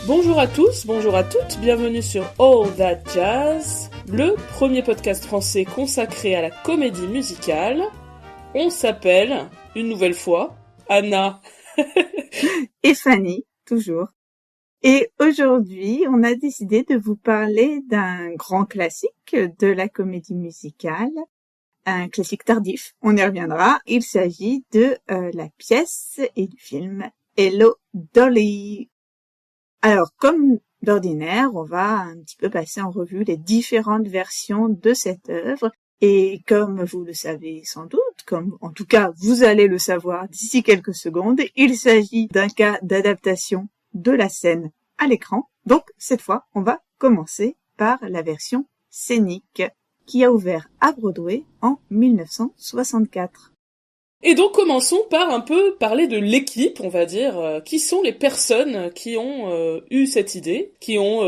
Bonjour à tous, bonjour à toutes, bienvenue sur All That Jazz, le premier podcast français consacré à la comédie musicale. On s'appelle, une nouvelle fois, Anna et Fanny, toujours. Et aujourd'hui, on a décidé de vous parler d'un grand classique de la comédie musicale, un classique tardif, on y reviendra. Il s'agit de la pièce et du film Hello Dolly. Alors, comme d'ordinaire, on va un petit peu passer en revue les différentes versions de cette œuvre. Et comme vous le savez sans doute, comme en tout cas vous allez le savoir d'ici quelques secondes, il s'agit d'un cas d'adaptation de la scène à l'écran. Donc, cette fois, on va commencer par la version scénique qui a ouvert à Broadway en 1964. Et donc commençons par un peu parler de l'équipe, on va dire, qui sont les personnes qui ont eu cette idée, qui ont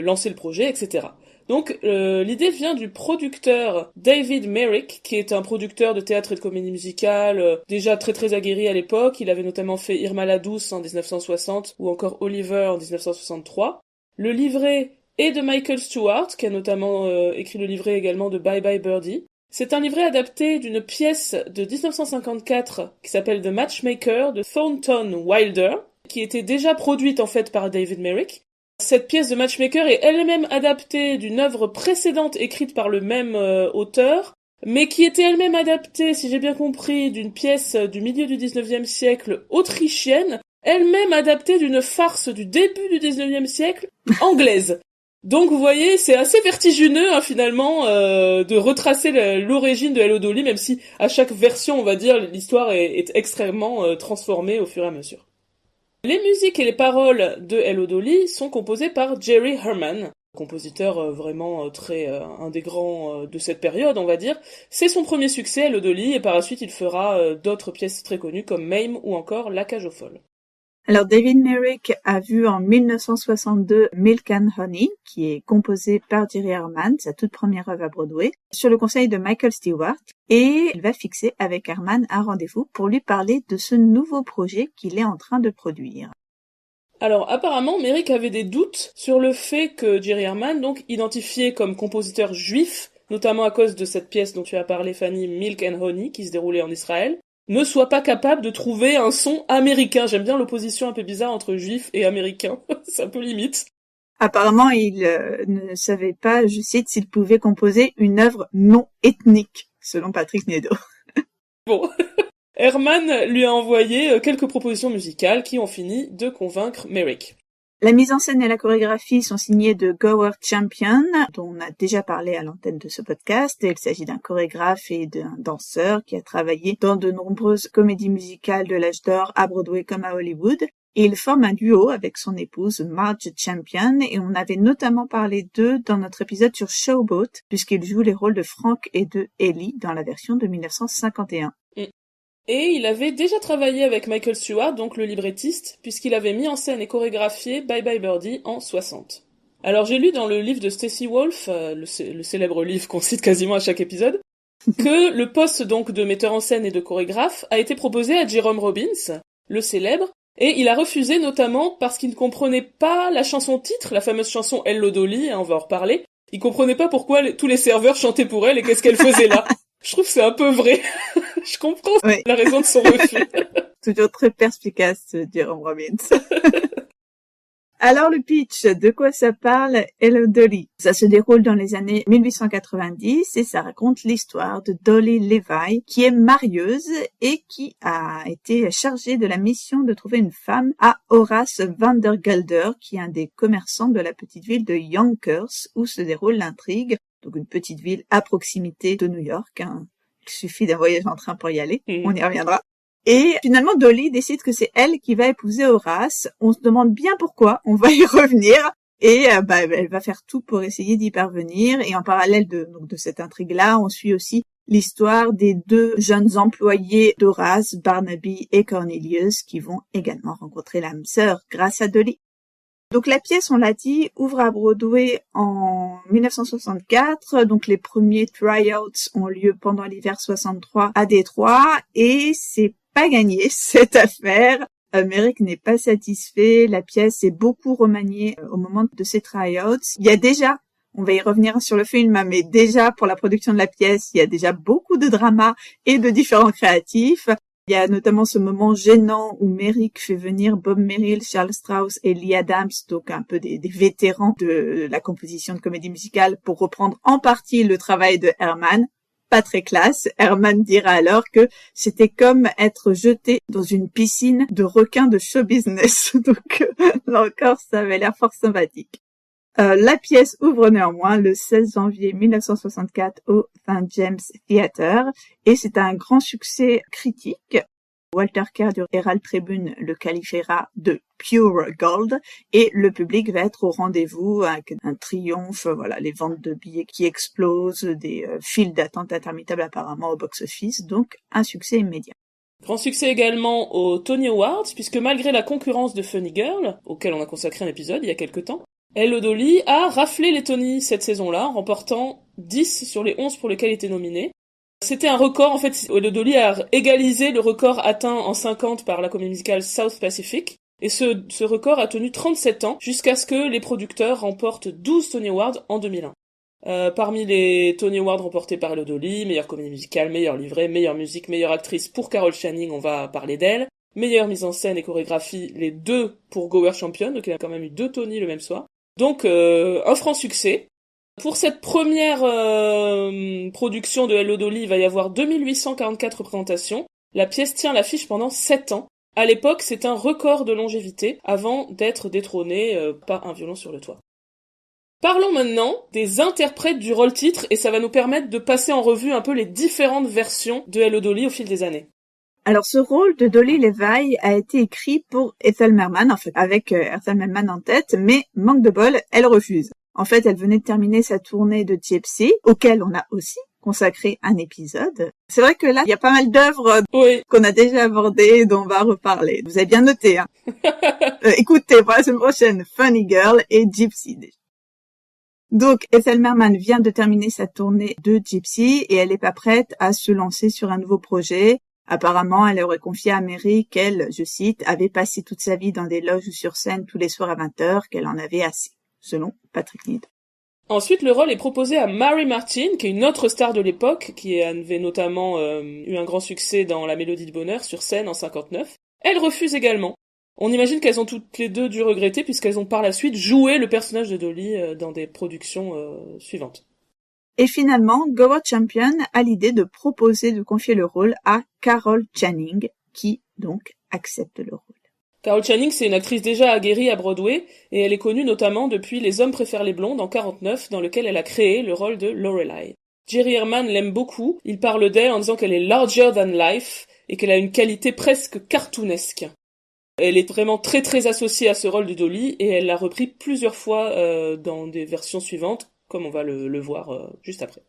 lancé le projet, etc. Donc l'idée vient du producteur David Merrick, qui est un producteur de théâtre et de comédie musicale, déjà très très aguerri à l'époque. Il avait notamment fait Irma la Douce en 1960 ou encore Oliver en 1963. Le livret est de Michael Stewart, qui a notamment écrit le livret également de Bye Bye Birdie. C'est un livret adapté d'une pièce de 1954 qui s'appelle The Matchmaker de Thornton Wilder, qui était déjà produite en fait par David Merrick. Cette pièce de Matchmaker est elle-même adaptée d'une œuvre précédente écrite par le même auteur, mais qui était elle-même adaptée, si j'ai bien compris, d'une pièce du milieu du 19e siècle autrichienne, elle-même adaptée d'une farce du début du 19e siècle anglaise. Donc vous voyez, c'est assez vertigineux finalement de retracer l'origine de Hello Dolly, même si à chaque version, on va dire, l'histoire est extrêmement transformée au fur et à mesure. Les musiques et les paroles de Hello Dolly sont composées par Jerry Herman, compositeur vraiment très un des grands de cette période, on va dire. C'est son premier succès, Hello Dolly, et par la suite il fera d'autres pièces très connues comme Mame ou encore La Cage aux Folles. Alors, David Merrick a vu en 1962 Milk and Honey, qui est composé par Jerry Herman, sa toute première œuvre à Broadway, sur le conseil de Michael Stewart, et il va fixer avec Herman un rendez-vous pour lui parler de ce nouveau projet qu'il est en train de produire. Alors, apparemment, Merrick avait des doutes sur le fait que Jerry Herman, donc identifié comme compositeur juif, notamment à cause de cette pièce dont tu as parlé, Fanny, Milk and Honey, qui se déroulait en Israël, ne soit pas capable de trouver un son américain. J'aime bien l'opposition un peu bizarre entre juif et américain. C'est un peu limite. Apparemment, il ne savait pas, je cite, s'il pouvait composer une œuvre non ethnique, selon Patrick Nadeau. Bon. Herman lui a envoyé quelques propositions musicales qui ont fini de convaincre Merrick. La mise en scène et la chorégraphie sont signées de Gower Champion, dont on a déjà parlé à l'antenne de ce podcast. Il s'agit d'un chorégraphe et d'un danseur qui a travaillé dans de nombreuses comédies musicales de l'âge d'or à Broadway comme à Hollywood. Et il forme un duo avec son épouse Marge Champion, et on avait notamment parlé d'eux dans notre épisode sur Showboat, puisqu'ils jouent les rôles de Frank et de Ellie dans la version de 1951. Et il avait déjà travaillé avec Michael Stewart, donc le librettiste, puisqu'il avait mis en scène et chorégraphié Bye Bye Birdie en 60. Alors j'ai lu dans le livre de Stacey Wolf, le célèbre livre qu'on cite quasiment à chaque épisode, que le poste donc de metteur en scène et de chorégraphe a été proposé à Jerome Robbins, le célèbre, et il a refusé notamment parce qu'il ne comprenait pas la chanson titre, la fameuse chanson Hello Dolly, on va en reparler. Il comprenait pas pourquoi tous les serveurs chantaient pour elle et qu'est-ce qu'elle faisait là. Je trouve que c'est un peu vrai. Je comprends la raison de son refus. Toujours très perspicace, Jerome Robbins. Alors le pitch, de quoi ça parle Hello Dolly? Ça se déroule dans les années 1890 et ça raconte l'histoire de Dolly Levi qui est marieuse et qui a été chargée de la mission de trouver une femme à Horace Vandergelder qui est un des commerçants de la petite ville de Yonkers où se déroule l'intrigue. Donc une petite ville à proximité de New York. Il suffit d'un voyage en train pour y aller. On y reviendra. Et finalement, Dolly décide que c'est elle qui va épouser Horace. On se demande bien pourquoi. On va y revenir. Et elle va faire tout pour essayer d'y parvenir. Et en parallèle de cette intrigue-là, on suit aussi l'histoire des deux jeunes employés d'Horace, Barnaby et Cornelius, qui vont également rencontrer l'âme sœur grâce à Dolly. Donc la pièce, on l'a dit, ouvre à Broadway en 1964. Donc les premiers tryouts ont lieu pendant l'hiver 63 à Détroit et c'est pas gagné cette affaire. Merrick n'est pas satisfait, la pièce est beaucoup remaniée au moment de ses tryouts. Il y a déjà, on va y revenir sur le film, hein, mais déjà pour la production de la pièce, il y a déjà beaucoup de drama et de différents créatifs. Il y a notamment ce moment gênant où Merrick fait venir Bob Merrill, Charles Strauss et Lee Adams, donc un peu des vétérans de la composition de comédie musicale, pour reprendre en partie le travail de Herman. Pas très classe. Herman dira alors que c'était comme être jeté dans une piscine de requins de show business. Donc là encore, ça avait l'air fort sympathique. La pièce ouvre néanmoins le 16 janvier 1964 au St. James Theatre et c'est un grand succès critique. Walter Kerr du Herald Tribune le qualifiera de pure gold et le public va être au rendez-vous avec un triomphe, voilà, les ventes de billets qui explosent, des files d'attente interminables apparemment au box-office, donc un succès immédiat. Grand succès également aux Tony Awards, puisque malgré la concurrence de Funny Girl, auquel on a consacré un épisode il y a quelque temps, Hello Dolly a raflé les Tony cette saison-là, en remportant 10 sur les 11 pour lesquels il était nominé. C'était un record, en fait, Hello Dolly a égalisé le record atteint en 50 par la comédie musicale South Pacific, et ce record a tenu 37 ans, jusqu'à ce que les producteurs remportent 12 Tony Awards en 2001. Parmi les Tony Awards remportés par Hello Dolly, meilleure comédie musicale, meilleur livret, meilleure musique, meilleure actrice pour Carol Channing, on va parler d'elle, meilleure mise en scène et chorégraphie, les deux pour Gower Champion, donc il a quand même eu 2 Tony le même soir. Donc un franc succès. Pour cette première production de Hello Dolly, il va y avoir 2844 représentations. La pièce tient l'affiche pendant 7 ans. À l'époque, c'est un record de longévité avant d'être détrôné par Un violon sur le toit. Parlons maintenant des interprètes du rôle-titre et ça va nous permettre de passer en revue un peu les différentes versions de Hello Dolly au fil des années. Alors, ce rôle de Dolly Levi a été écrit pour Ethel Merman, en fait, avec Ethel Merman en tête, mais manque de bol, elle refuse. En fait, elle venait de terminer sa tournée de Gypsy, auquel on a aussi consacré un épisode. C'est vrai que là, il y a pas mal d'œuvres qu'on a déjà abordées et dont on va reparler. Vous avez bien noté, hein. Écoutez, pour la semaine prochaine, Funny Girl et Gypsy. Donc, Ethel Merman vient de terminer sa tournée de Gypsy et elle n'est pas prête à se lancer sur un nouveau projet. Apparemment, elle aurait confié à Merrick qu'elle, je cite, avait passé toute sa vie dans des loges ou sur scène tous les soirs à 20h, qu'elle en avait assez, selon Patrick Mead. Ensuite, le rôle est proposé à Mary Martin, qui est une autre star de l'époque, qui avait notamment eu un grand succès dans La Mélodie du Bonheur sur scène en 59. Elle refuse également. On imagine qu'elles ont toutes les deux dû regretter puisqu'elles ont par la suite joué le personnage de Dolly dans des productions suivantes. Et finalement, Gower Champion a l'idée de proposer de confier le rôle à Carol Channing, qui donc accepte le rôle. Carol Channing, c'est une actrice déjà aguerrie à Broadway, et elle est connue notamment depuis Les Hommes préfèrent les blondes en 49, dans lequel elle a créé le rôle de Lorelai. Jerry Herman l'aime beaucoup, il parle d'elle en disant qu'elle est larger than life, et qu'elle a une qualité presque cartoonesque. Elle est vraiment très très associée à ce rôle de Dolly, et elle l'a repris plusieurs fois dans des versions suivantes, comme on va le voir juste après.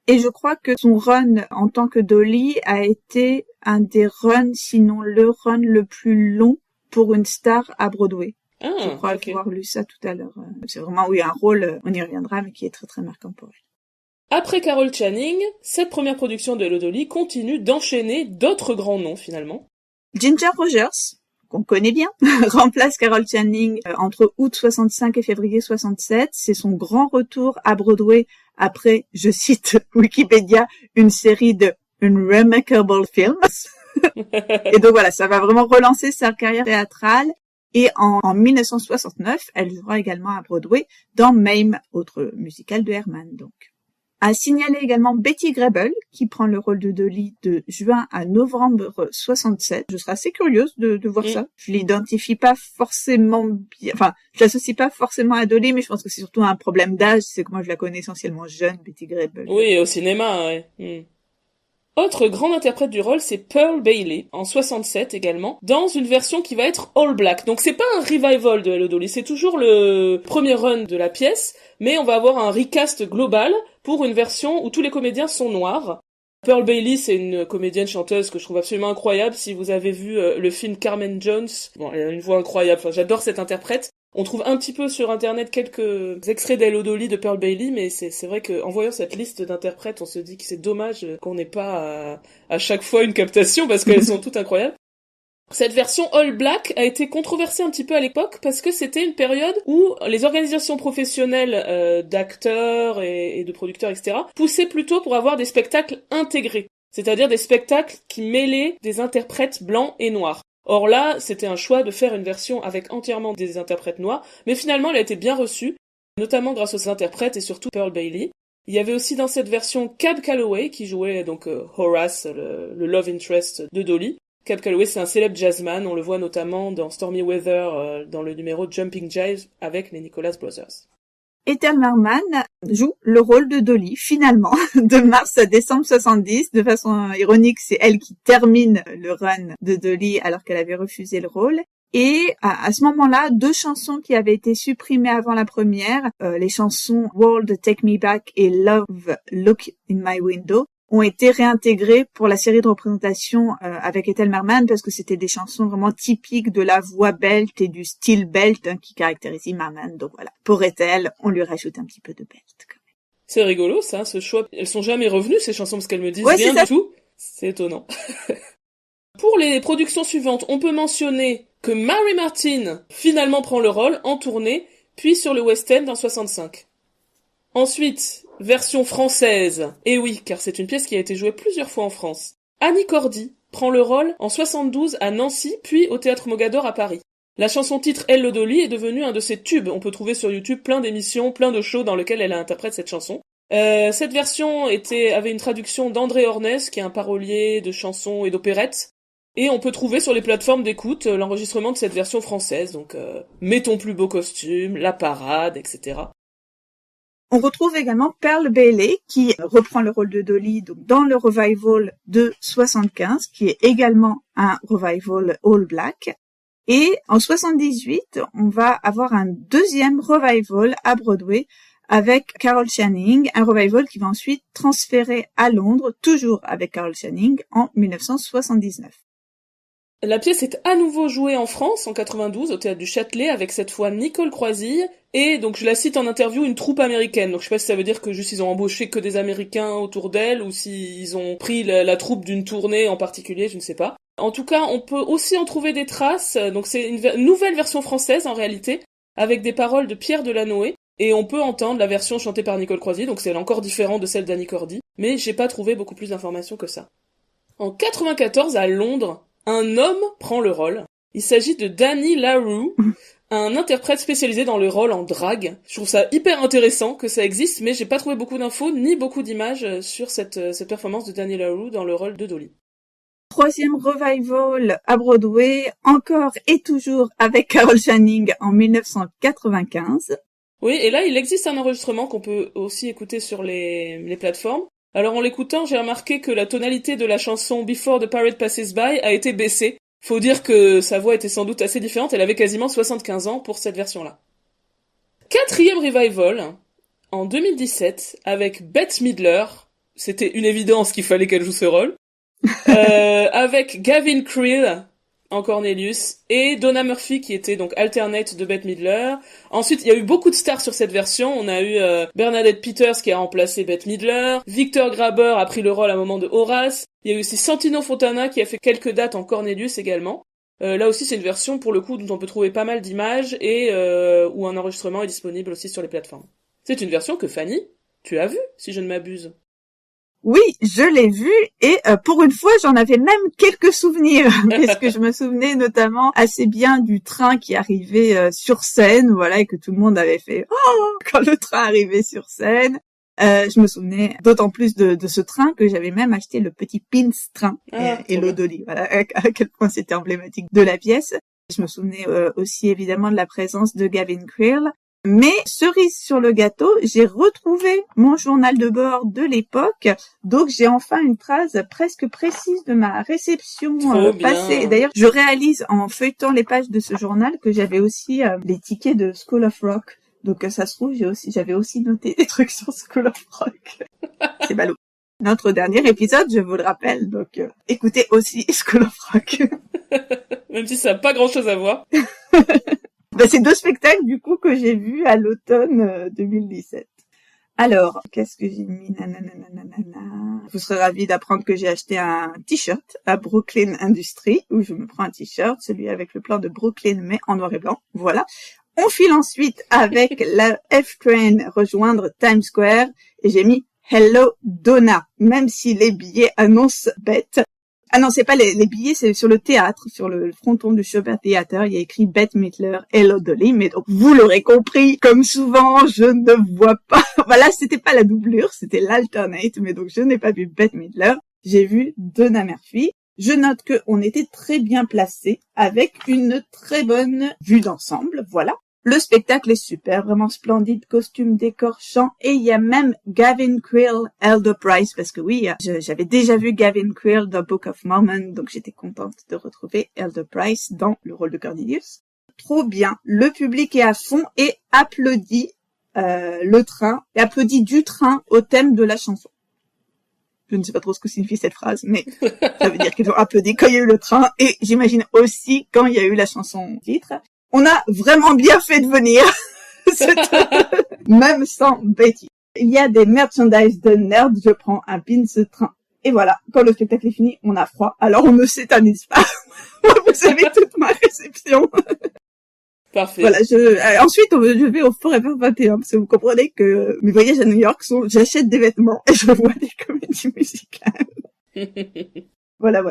Et je crois que son run en tant que Dolly a été un des runs, sinon le run le plus long pour une star à Broadway. Je crois avoir lu ça tout à l'heure. C'est vraiment, oui, un rôle, on y reviendra, mais qui est très très marquant pour elle. Après Carol Channing, cette première production de Hello Dolly continue d'enchaîner d'autres grands noms finalement. Ginger Rogers, qu'on connaît bien, remplace Carol Channing entre août 65 et février 67. C'est son grand retour à Broadway après, je cite Wikipédia, une série de Unremarkable Films. Et donc voilà, ça va vraiment relancer sa carrière théâtrale. Et en 1969, elle jouera également à Broadway dans Mame, autre musical de Herman, donc. À signaler également Betty Grable, qui prend le rôle de Dolly de juin à novembre 67. Je serais assez curieuse de voir ça. Je l'identifie pas forcément bien, enfin, je l'associe pas forcément à Dolly, mais je pense que c'est surtout un problème d'âge. C'est que moi, je la connais essentiellement jeune, Betty Grable. Oui, au cinéma, ouais. Autre grande interprète du rôle, c'est Pearl Bailey, en 67 également, dans une version qui va être all black. Donc c'est pas un revival de Hello Dolly, c'est toujours le premier run de la pièce, mais on va avoir un recast global pour une version où tous les comédiens sont noirs. Pearl Bailey, c'est une comédienne chanteuse que je trouve absolument incroyable. Si vous avez vu le film Carmen Jones, bon, elle a une voix incroyable, enfin, j'adore cette interprète. On trouve un petit peu sur internet quelques extraits d'Hello Dolly de Pearl Bailey, mais c'est vrai qu'en voyant cette liste d'interprètes, on se dit que c'est dommage qu'on n'ait pas à chaque fois une captation parce qu'elles sont toutes incroyables. Cette version all black a été controversée un petit peu à l'époque parce que c'était une période où les organisations professionnelles d'acteurs et de producteurs, etc., poussaient plutôt pour avoir des spectacles intégrés, c'est-à-dire des spectacles qui mêlaient des interprètes blancs et noirs. Or là, c'était un choix de faire une version avec entièrement des interprètes noirs, mais finalement elle a été bien reçue, notamment grâce aux interprètes et surtout Pearl Bailey. Il y avait aussi dans cette version Cab Calloway qui jouait donc Horace, le love interest de Dolly. Cab Calloway, c'est un célèbre jazzman, on le voit notamment dans Stormy Weather, dans le numéro Jumping Jive avec les Nicholas Brothers. Ethel Merman joue le rôle de Dolly, finalement, de mars à décembre 70. De façon ironique, c'est elle qui termine le run de Dolly alors qu'elle avait refusé le rôle. Et à ce moment-là, 2 chansons qui avaient été supprimées avant la première, les chansons World Take Me Back et Love Look in My Window, ont été réintégrées pour la série de représentation avec Ethel Merman parce que c'était des chansons vraiment typiques de la voix belt et du style belt qui caractérise Merman. Donc voilà, pour Ethel, on lui rajoute un petit peu de belt. C'est rigolo ça, ce choix. Elles sont jamais revenues ces chansons parce qu'elles me disent rien du tout. C'est étonnant. Pour les productions suivantes, on peut mentionner que Mary Martin finalement prend le rôle en tournée, puis sur le West End en 65. Ensuite, version française. Et oui, car c'est une pièce qui a été jouée plusieurs fois en France. Annie Cordy prend le rôle en 72 à Nancy, puis au Théâtre Mogador à Paris. La chanson titre Hello Dolly est devenue un de ses tubes. On peut trouver sur YouTube plein d'émissions, plein de shows dans lesquels elle interprète cette chanson. Cette version avait une traduction d'André Hornès, qui est un parolier de chansons et d'opérettes. Et on peut trouver sur les plateformes d'écoute l'enregistrement de cette version française. Donc, Mets ton plus beau costume, La parade, etc. On retrouve également Pearl Bailey qui reprend le rôle de Dolly donc dans le revival de 75, qui est également un revival all black. Et en 78, on va avoir un deuxième revival à Broadway avec Carol Channing, un revival qui va ensuite transférer à Londres, toujours avec Carol Channing, en 1979. La pièce est à nouveau jouée en France, en 92, au Théâtre du Châtelet, avec cette fois Nicole Croisille, et donc je la cite en interview, une troupe américaine. Donc je sais pas si ça veut dire que juste ils ont embauché que des Américains autour d'elle, ou s'ils ont pris la troupe d'une tournée en particulier, je ne sais pas. En tout cas, on peut aussi en trouver des traces, donc c'est une nouvelle version française en réalité, avec des paroles de Pierre Delanoë, et on peut entendre la version chantée par Nicole Croisille, donc c'est encore différent de celle d'Annie Cordy, mais j'ai pas trouvé beaucoup plus d'informations que ça. En 94, à Londres, un homme prend le rôle. Il s'agit de Danny LaRue, un interprète spécialisé dans le rôle en drague. Je trouve ça hyper intéressant que ça existe, mais j'ai pas trouvé beaucoup d'infos ni beaucoup d'images sur cette performance de Danny LaRue dans le rôle de Dolly. Troisième revival à Broadway, encore et toujours avec Carol Channing en 1995. Oui, et là, il existe un enregistrement qu'on peut aussi écouter sur les plateformes. Alors en l'écoutant, j'ai remarqué que la tonalité de la chanson Before the Parade Passes By a été baissée. Faut dire que sa voix était sans doute assez différente, elle avait quasiment 75 ans pour cette version-là. Quatrième revival, en 2017, avec Bette Midler, c'était une évidence qu'il fallait qu'elle joue ce rôle, avec Gavin Creel en Cornelius, et Donna Murphy qui était donc alternate de Bette Midler. Ensuite, il y a eu beaucoup de stars sur cette version. On a eu Bernadette Peters qui a remplacé Bette Midler, Victor Graber a pris le rôle à un moment de Horace, il y a eu aussi Santino Fontana qui a fait quelques dates en Cornelius également. Là aussi, c'est une version pour le coup dont on peut trouver pas mal d'images et où un enregistrement est disponible aussi sur les plateformes. C'est une version que Fanny, tu as vue, si je ne m'abuse. Oui, je l'ai vu et pour une fois, j'en avais même quelques souvenirs parce que je me souvenais notamment assez bien du train qui arrivait sur scène, voilà, et que tout le monde avait fait « Oh !» quand le train arrivait sur scène. Je me souvenais d'autant plus de ce train que j'avais même acheté le petit Pins train et l'Odoli, voilà, à quel point c'était emblématique de la pièce. Je me souvenais aussi évidemment de la présence de Gavin Creel. Mais cerise sur le gâteau, j'ai retrouvé mon journal de bord de l'époque, donc j'ai enfin une trace presque précise de ma réception passée. Et d'ailleurs, je réalise en feuilletant les pages de ce journal que j'avais aussi les tickets de School of Rock. Donc ça se trouve, j'avais aussi noté des trucs sur School of Rock. C'est ballot. Notre dernier épisode, je vous le rappelle, donc écoutez aussi School of Rock. Même si ça n'a pas grand-chose à voir. C'est 2 spectacles, du coup, que j'ai vus à l'automne 2017. Alors, qu'est-ce que j'ai mis? Nanana. vous serez ravis d'apprendre que j'ai acheté un t-shirt à Brooklyn Industries, où je me prends un t-shirt, celui avec le plan de Brooklyn, mais en noir et blanc. Voilà. On file ensuite avec la F-Train rejoindre Times Square, et j'ai mis Hello Donna, même si les billets annoncent bête. Ah non, c'est pas les billets, c'est sur le théâtre, sur le fronton du Shopper Theater, il y a écrit Bette Midler, Hello Dolly, mais donc vous l'aurez compris, comme souvent, je ne vois pas, voilà, c'était pas la doublure, c'était l'alternate, mais donc je n'ai pas vu Bette Midler, j'ai vu Donna Murphy. Je note qu'on était très bien placés, avec une très bonne vue d'ensemble, voilà. Le spectacle est super, vraiment splendide, costume, décor, chant, et il y a même Gavin Creel, Elder Price, parce que oui, j'avais déjà vu Gavin Creel dans Book of Mormon, donc j'étais contente de retrouver Elder Price dans le rôle de Cornelius. Trop bien, le public est à fond et applaudit le train, et applaudit du train au thème de la chanson. Je ne sais pas trop ce que signifie cette phrase, mais ça veut dire qu'ils ont applaudi quand il y a eu le train, et j'imagine aussi quand il y a eu la chanson titre. On a vraiment bien fait de venir, même sans Betty. Il y a des merchandise de nerd, je prends un pin ce train. Et voilà, quand le spectacle est fini, on a froid, alors on ne s'éternise pas. Vous avez toute ma réception. Parfait. Voilà, ensuite, je vais au Forever 21, parce que vous comprenez que mes voyages à New York j'achète des vêtements et je vois des comédies musicales. Voilà.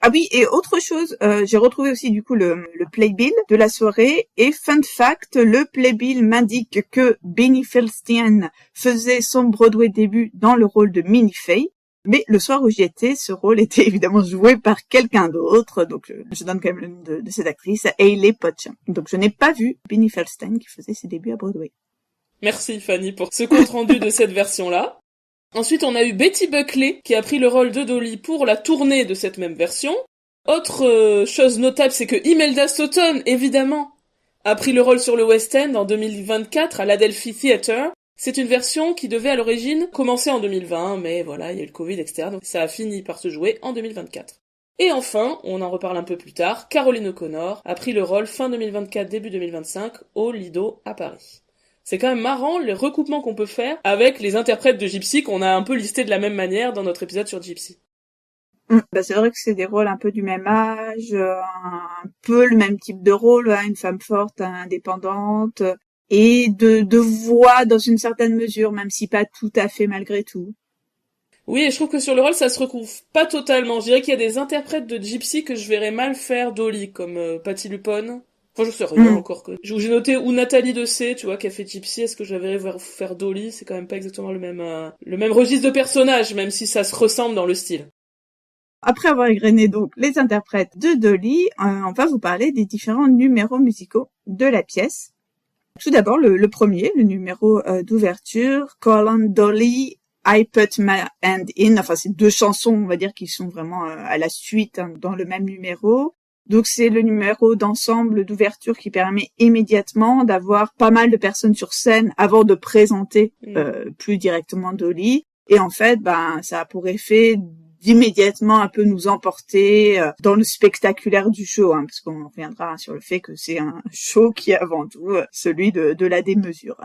Ah oui, et autre chose, j'ai retrouvé aussi du coup le playbill de la soirée, et fun fact, le playbill m'indique que Beanie Feldstein faisait son Broadway début dans le rôle de Minnie Fay, mais le soir où j'y étais, ce rôle était évidemment joué par quelqu'un d'autre, donc je donne quand même le nom de cette actrice, Hayley Potch. Donc je n'ai pas vu Beanie Feldstein qui faisait ses débuts à Broadway. Merci Fanny pour ce compte rendu de cette version-là. Ensuite, on a eu Betty Buckley, qui a pris le rôle de Dolly pour la tournée de cette même version. Autre chose notable, c'est que Imelda Staunton, évidemment, a pris le rôle sur le West End en 2024 à l'Adelphi Theatre. C'est une version qui devait à l'origine commencer en 2020, mais voilà, il y a eu le Covid, etc. Donc ça a fini par se jouer en 2024. Et enfin, on en reparle un peu plus tard, Caroline O'Connor a pris le rôle fin 2024, début 2025 au Lido à Paris. C'est quand même marrant les recoupements qu'on peut faire avec les interprètes de Gypsy qu'on a un peu listés de la même manière dans notre épisode sur Gypsy. C'est vrai que c'est des rôles un peu du même âge, un peu le même type de rôle, hein, une femme forte, indépendante, et de voix dans une certaine mesure, même si pas tout à fait malgré tout. Oui, et je trouve que sur le rôle, ça se recouvre pas totalement. Je dirais qu'il y a des interprètes de Gypsy que je verrais mal faire Dolly, comme Patti LuPone. Enfin, je sais rien encore que. J'ai noté ou Nathalie Dessay, tu vois, qui a fait Gypsy. Est-ce que je la verrais faire Dolly? C'est quand même pas exactement le même registre de personnage, même si ça se ressemble dans le style. Après avoir égrené donc les interprètes de Dolly, on va vous parler des différents numéros musicaux de la pièce. Tout d'abord, le premier, le numéro d'ouverture, Call on Dolly, I Put My Hand In. Enfin, c'est deux chansons, on va dire, qui sont vraiment à la suite, hein, dans le même numéro. Donc c'est le numéro d'ensemble d'ouverture qui permet immédiatement d'avoir pas mal de personnes sur scène avant de présenter plus directement Dolly. Et en fait, ça a pour effet d'immédiatement un peu nous emporter dans le spectaculaire du show, hein, parce qu'on reviendra sur le fait que c'est un show qui est avant tout celui de la démesure.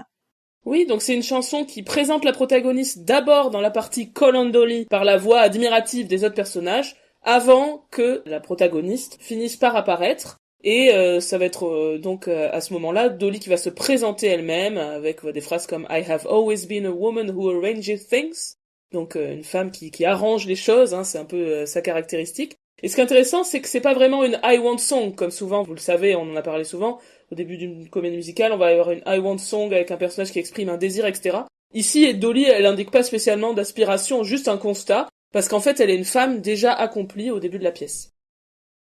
Oui, donc c'est une chanson qui présente la protagoniste d'abord dans la partie Call on Dolly par la voix admirative des autres personnages, avant que la protagoniste finisse par apparaître. Et ça va être donc à ce moment-là Dolly qui va se présenter elle-même avec des phrases comme I have always been a woman who arranges things. Donc une femme qui arrange les choses, hein, c'est un peu sa caractéristique. Et ce qui est intéressant, c'est que c'est pas vraiment une I want song, comme souvent, vous le savez, on en a parlé souvent, au début d'une comédie musicale, on va avoir une I want song avec un personnage qui exprime un désir, etc. Ici, Dolly, elle indique pas spécialement d'aspiration, juste un constat, parce qu'en fait, elle est une femme déjà accomplie au début de la pièce.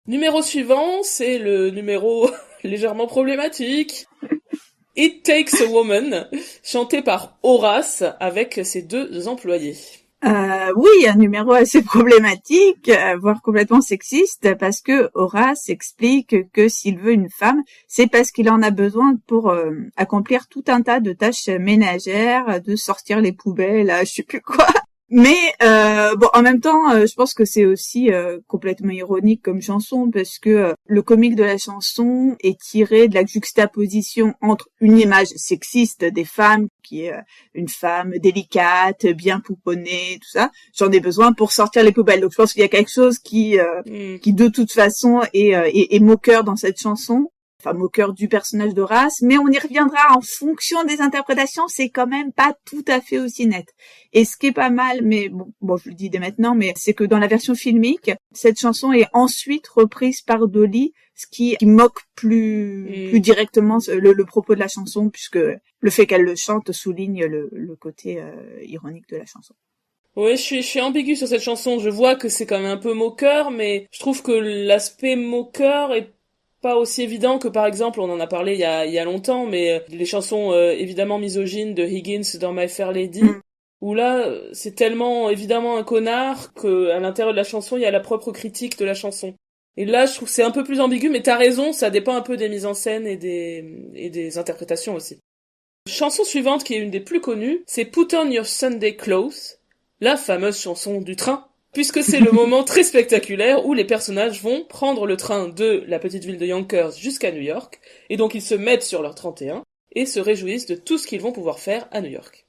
Numéro suivant, c'est le numéro légèrement problématique. It Takes a Woman, chanté par Horace avec ses deux employés. Oui, un numéro assez problématique, voire complètement sexiste, parce que Horace explique que s'il veut une femme, c'est parce qu'il en a besoin pour accomplir tout un tas de tâches ménagères, de sortir les poubelles, je sais plus quoi. Mais bon, en même temps, je pense que c'est aussi complètement ironique comme chanson parce que le comique de la chanson est tiré de la juxtaposition entre une image sexiste des femmes, qui est une femme délicate, bien pouponnée, tout ça. J'en ai besoin pour sortir les poubelles. Donc je pense qu'il y a quelque chose qui de toute façon est moqueur dans cette chanson. Enfin, moqueur du personnage d'Horace, mais on y reviendra en fonction des interprétations, c'est quand même pas tout à fait aussi net. Et ce qui est pas mal, mais bon, je le dis dès maintenant, mais c'est que dans la version filmique, cette chanson est ensuite reprise par Dolly, ce qui moque plus directement le propos de la chanson, puisque le fait qu'elle le chante souligne le côté ironique de la chanson. Oui, je suis ambiguë sur cette chanson. Je vois que c'est quand même un peu moqueur, mais je trouve que l'aspect moqueur est pas aussi évident que par exemple, on en a parlé il y a longtemps, mais les chansons évidemment misogynes de Higgins dans My Fair Lady, où là c'est tellement évidemment un connard que à l'intérieur de la chanson il y a la propre critique de la chanson. Et là je trouve que c'est un peu plus ambigu, mais t'as raison, ça dépend un peu des mises en scène et des interprétations aussi. Chanson suivante qui est une des plus connues, c'est Put on Your Sunday Clothes, la fameuse chanson du train. Puisque c'est le moment très spectaculaire où les personnages vont prendre le train de la petite ville de Yonkers jusqu'à New York, et donc ils se mettent sur leur 31 et se réjouissent de tout ce qu'ils vont pouvoir faire à New York.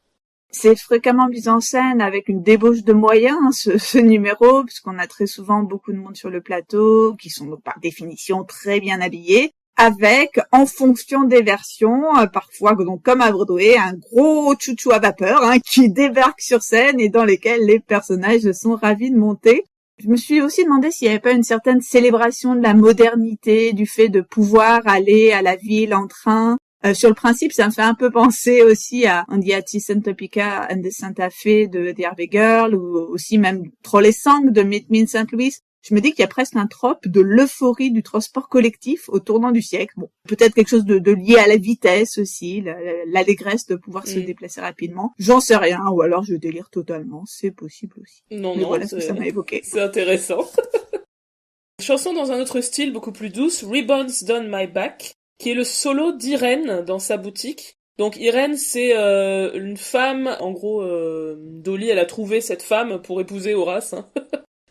C'est fréquemment mis en scène avec une débauche de moyens, ce numéro, puisqu'on a très souvent beaucoup de monde sur le plateau, qui sont par définition très bien habillés, avec, en fonction des versions, parfois donc comme à Broadway, un gros chouchou à vapeur qui débarque sur scène et dans lesquels les personnages sont ravis de monter. Je me suis aussi demandé s'il n'y avait pas une certaine célébration de la modernité, du fait de pouvoir aller à la ville en train. Sur le principe, ça me fait un peu penser aussi à Andiati Santopica and the Santa Fe de The Harvey Girl, ou aussi même Trolley Song de Meet Me in St. Louis. Je me dis qu'il y a presque un trope de l'euphorie du transport collectif au tournant du siècle. Bon, peut-être quelque chose de lié à la vitesse aussi, l'allégresse de pouvoir se déplacer rapidement. J'en sais rien, ou alors je délire totalement, c'est possible aussi. Non, mais voilà ce que ça m'a évoqué. C'est intéressant. Chanson dans un autre style, beaucoup plus douce, Ribbons Down My Back, qui est le solo d'Irène dans sa boutique. Donc Irène, c'est une femme, en gros, Dolly, elle a trouvé cette femme pour épouser Horace,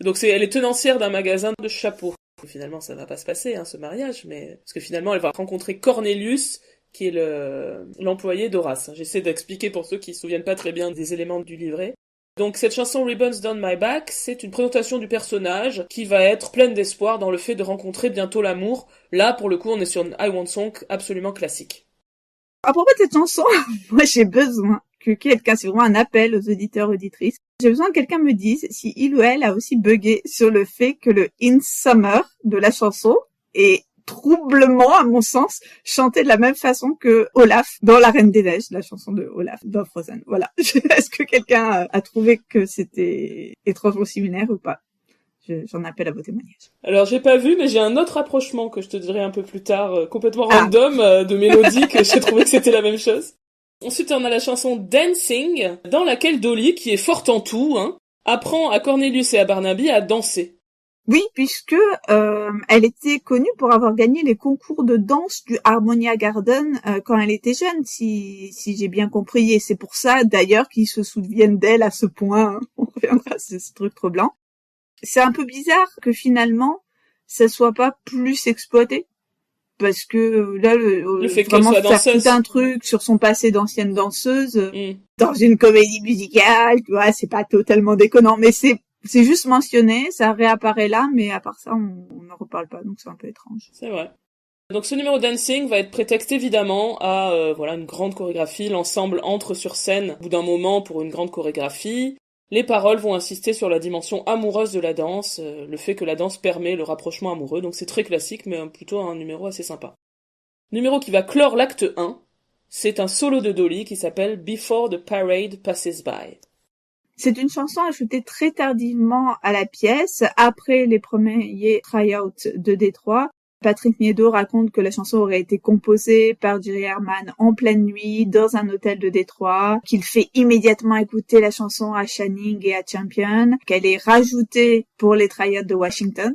Donc elle est tenancière d'un magasin de chapeaux. Finalement, ça va pas se passer, ce mariage, mais parce que finalement, elle va rencontrer Cornelius, qui est l'employé d'Horace. J'essaie d'expliquer pour ceux qui se souviennent pas très bien des éléments du livret. Donc cette chanson Ribbons Down My Back, c'est une présentation du personnage qui va être pleine d'espoir dans le fait de rencontrer bientôt l'amour. Là, pour le coup, on est sur une I Want Song absolument classique. À propos de cette chanson, moi j'ai besoin que quelqu'un, c'est vraiment un appel aux auditeurs, auditrices, j'ai besoin que quelqu'un me dise si il ou elle a aussi bugué sur le fait que le In Summer de la chanson est troublement, à mon sens, chanté de la même façon que Olaf dans La Reine des Neiges, la chanson de Olaf dans Frozen. Voilà. Est-ce que quelqu'un a trouvé que c'était étrangement similaire ou pas? J'en appelle à vos témoignages. Alors j'ai pas vu, mais j'ai un autre rapprochement que je te dirai un peu plus tard, complètement random, de mélodie, que j'ai trouvé que c'était la même chose. Ensuite on a la chanson Dancing, dans laquelle Dolly, qui est forte en tout, apprend à Cornelius et à Barnaby à danser. Oui, puisque elle était connue pour avoir gagné les concours de danse du Harmonia Garden quand elle était jeune, si j'ai bien compris. Et c'est pour ça, d'ailleurs, qu'ils se souviennent d'elle à ce point. On reviendra à ce truc trop blanc. C'est un peu bizarre que finalement, ça soit pas plus exploité. Parce que là, le fait vraiment qu'elle soit faire danseuse. tout un truc sur son passé d'ancienne danseuse, dans une comédie musicale, tu vois, c'est pas totalement déconnant. Mais c'est juste mentionné, ça réapparaît là, mais à part ça, on n'en reparle pas, donc c'est un peu étrange. C'est vrai. Donc ce numéro Dancing va être prétexte évidemment à une grande chorégraphie. L'ensemble entre sur scène au bout d'un moment pour une grande chorégraphie. Les paroles vont insister sur la dimension amoureuse de la danse, le fait que la danse permet le rapprochement amoureux, donc c'est très classique, mais plutôt un numéro assez sympa. Numéro qui va clore l'acte 1, c'est un solo de Dolly qui s'appelle Before the Parade Passes By. C'est une chanson ajoutée très tardivement à la pièce, après les premiers try-outs de Détroit. Patrick Niedo raconte que la chanson aurait été composée par Jerry Herman en pleine nuit dans un hôtel de Détroit, qu'il fait immédiatement écouter la chanson à Channing et à Champion, qu'elle est rajoutée pour les try-outs de Washington,